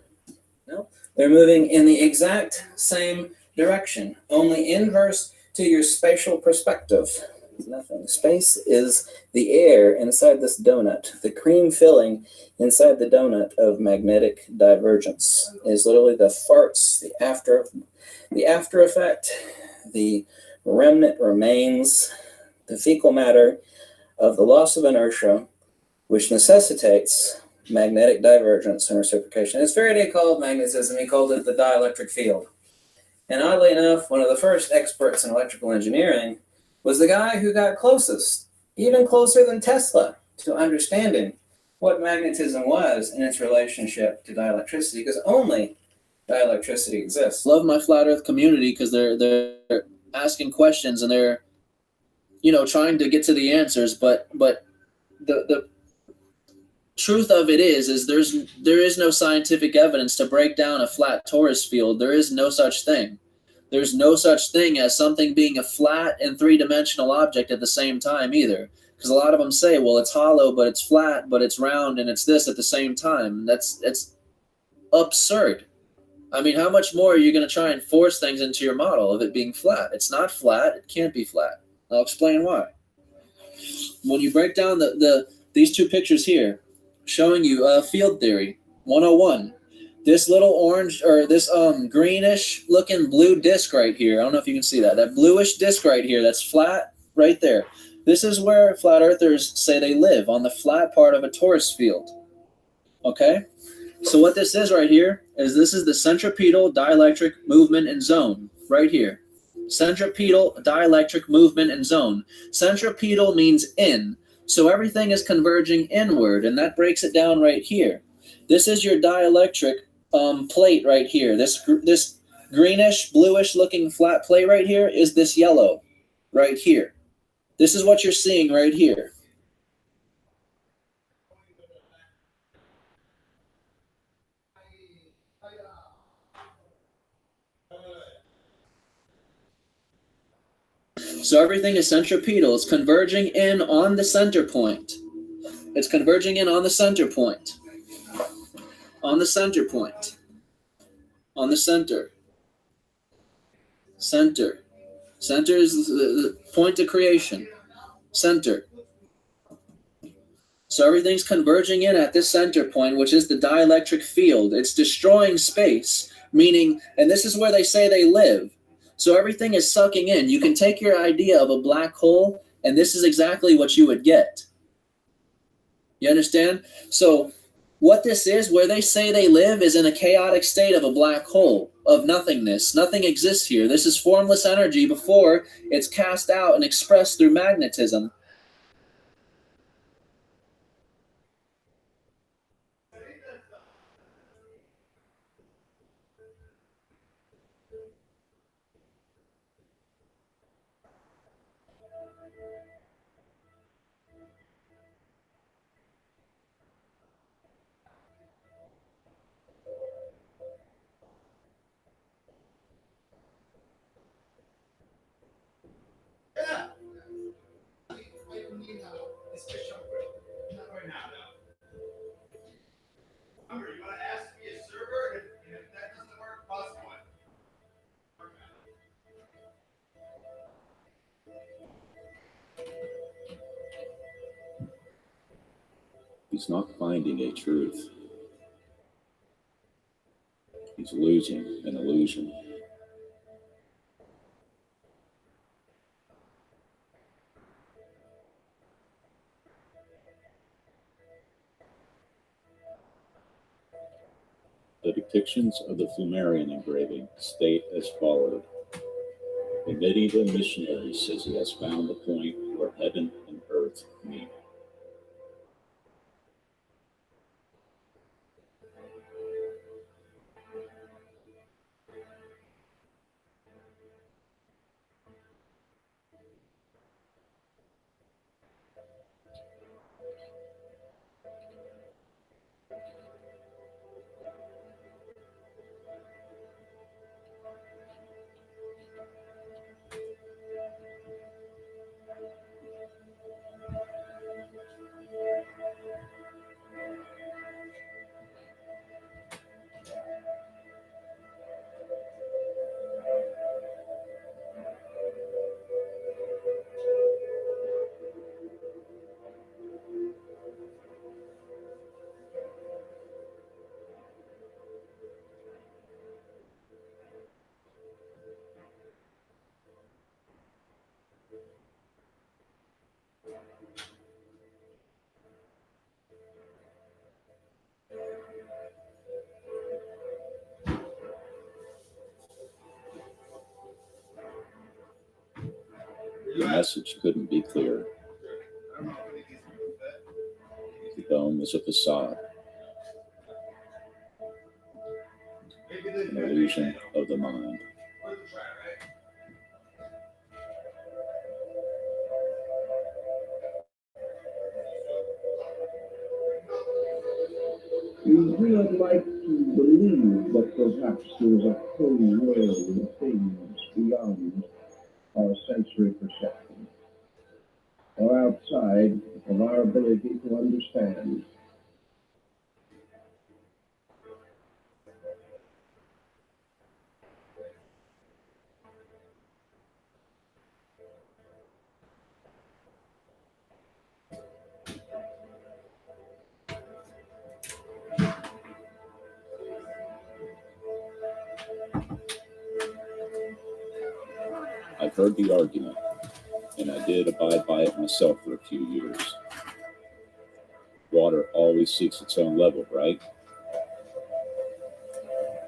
J: No, they're moving in the exact same direction, only inverse to your spatial perspective. Nothing. Space is the air inside this donut. The cream filling inside the donut of magnetic divergence is literally the farts, the after effect, the remnant remains, the fecal matter of the loss of inertia, which necessitates magnetic divergence and reciprocation. As Faraday called magnetism, he called it the dielectric field. And oddly enough, one of the first experts in electrical engineering was the guy who got closest, even closer than Tesla, to understanding what magnetism was in its relationship to dielectricity, because only dielectricity exists. Love my flat Earth community because they're asking questions and they're, trying to get to the answers. But the truth of it is there is no scientific evidence to break down a flat torus field. There is no such thing. There's no such thing as something being a flat and three-dimensional object at the same time either. Because a lot of them say, well, it's hollow, but it's flat, but it's round, and it's this at the same time. It's absurd. I mean, how much more are you going to try and force things into your model of it being flat? It's not flat. It can't be flat. I'll explain why. When you break down these two pictures here, showing you field theory 101. This little orange or this greenish looking blue disc right here. I don't know if you can see that. That bluish disc right here, that's flat right there. This is where flat earthers say they live, on the flat part of a torus field. Okay? So what this is right here is this is the centripetal dielectric movement and zone right here. Centripetal dielectric movement and zone. Centripetal means in. So everything is converging inward, and that breaks it down right here. This is your dielectric plate right here. This greenish, bluish looking flat plate right here is this yellow right here. This is what you're seeing right here. So everything is centripetal. It's converging in on the center point. It's converging in on the center point. On the center point. On the center. Center. Center is the point of creation. Center. So everything's converging in at this center point, which is the dielectric field. It's destroying space, meaning, and this is where they say they live. So everything is sucking in. You can take your idea of a black hole, and this is exactly what you would get. You understand? So what this is, where they say they live, is in a chaotic state of a black hole, of nothingness. Nothing exists here. This is formless energy before it's cast out and expressed through magnetism.
R: He's not finding a truth. He's losing an illusion. The depictions of the Flummerian engraving state as followed. A medieval missionary says he has found the point where heaven and earth meet. The message couldn't be clearer. The dome is a facade, an illusion of the mind.
P: We would like to believe that perhaps there's a whole world of things beyond our sensory perception, or outside of our ability to understand.
R: I've heard the argument, and I did abide by it myself for a few years. Water always seeks its own level, right?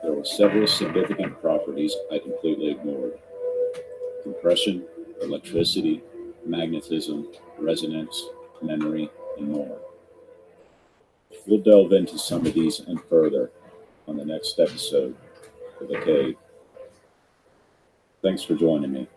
R: There were several significant properties I completely ignored. Compression, electricity, magnetism, resonance, memory, and more. We'll delve into some of these and further on the next episode of The Cave. Thanks for joining me.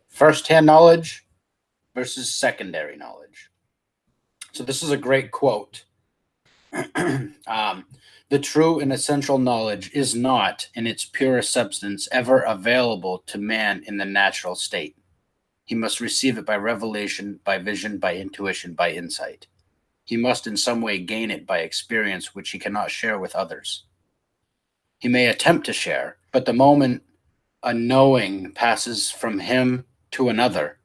A: First-hand knowledge versus secondary knowledge. So this is a great quote. The true and essential knowledge is not, in its purest substance, ever available to man in the natural state. He must receive it by revelation, by vision, by intuition, by insight. He must in some way gain it by experience which he cannot share with others. He may attempt to share, but the moment a knowing passes from him to another,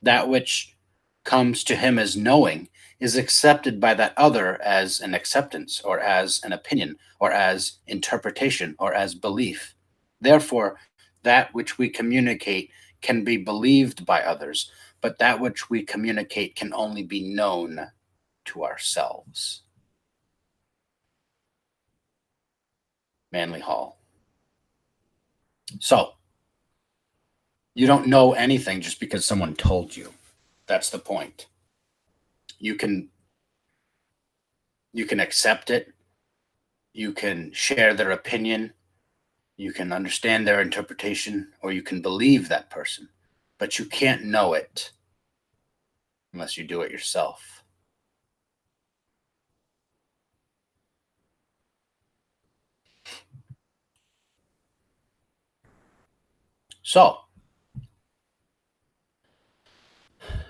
A: that which comes to him as knowing is accepted by that other as an acceptance or as an opinion or as interpretation or as belief. Therefore, that which we communicate can be believed by others, but that which we communicate can only be known to ourselves. Manly Hall. So, you don't know anything just because someone told you. That's the point. You can accept it. You can share their opinion. You can understand their interpretation, or you can believe that person. But you can't know it unless you do it yourself. So,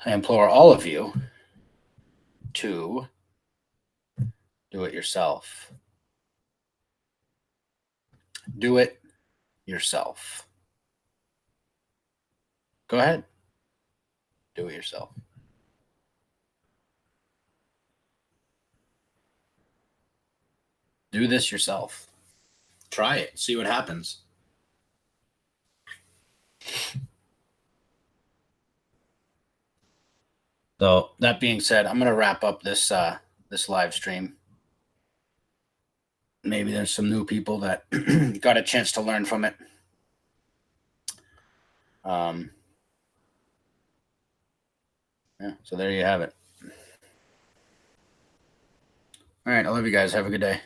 A: I implore all of you to do it yourself. Do it yourself. Go ahead. Do it yourself. Do this yourself. Try it. See what happens. So that being said, I'm going to wrap up this this live stream. Maybe there's some new people that got a chance to learn from it. Yeah, so there you have it. All right, I love you guys. Have a good day.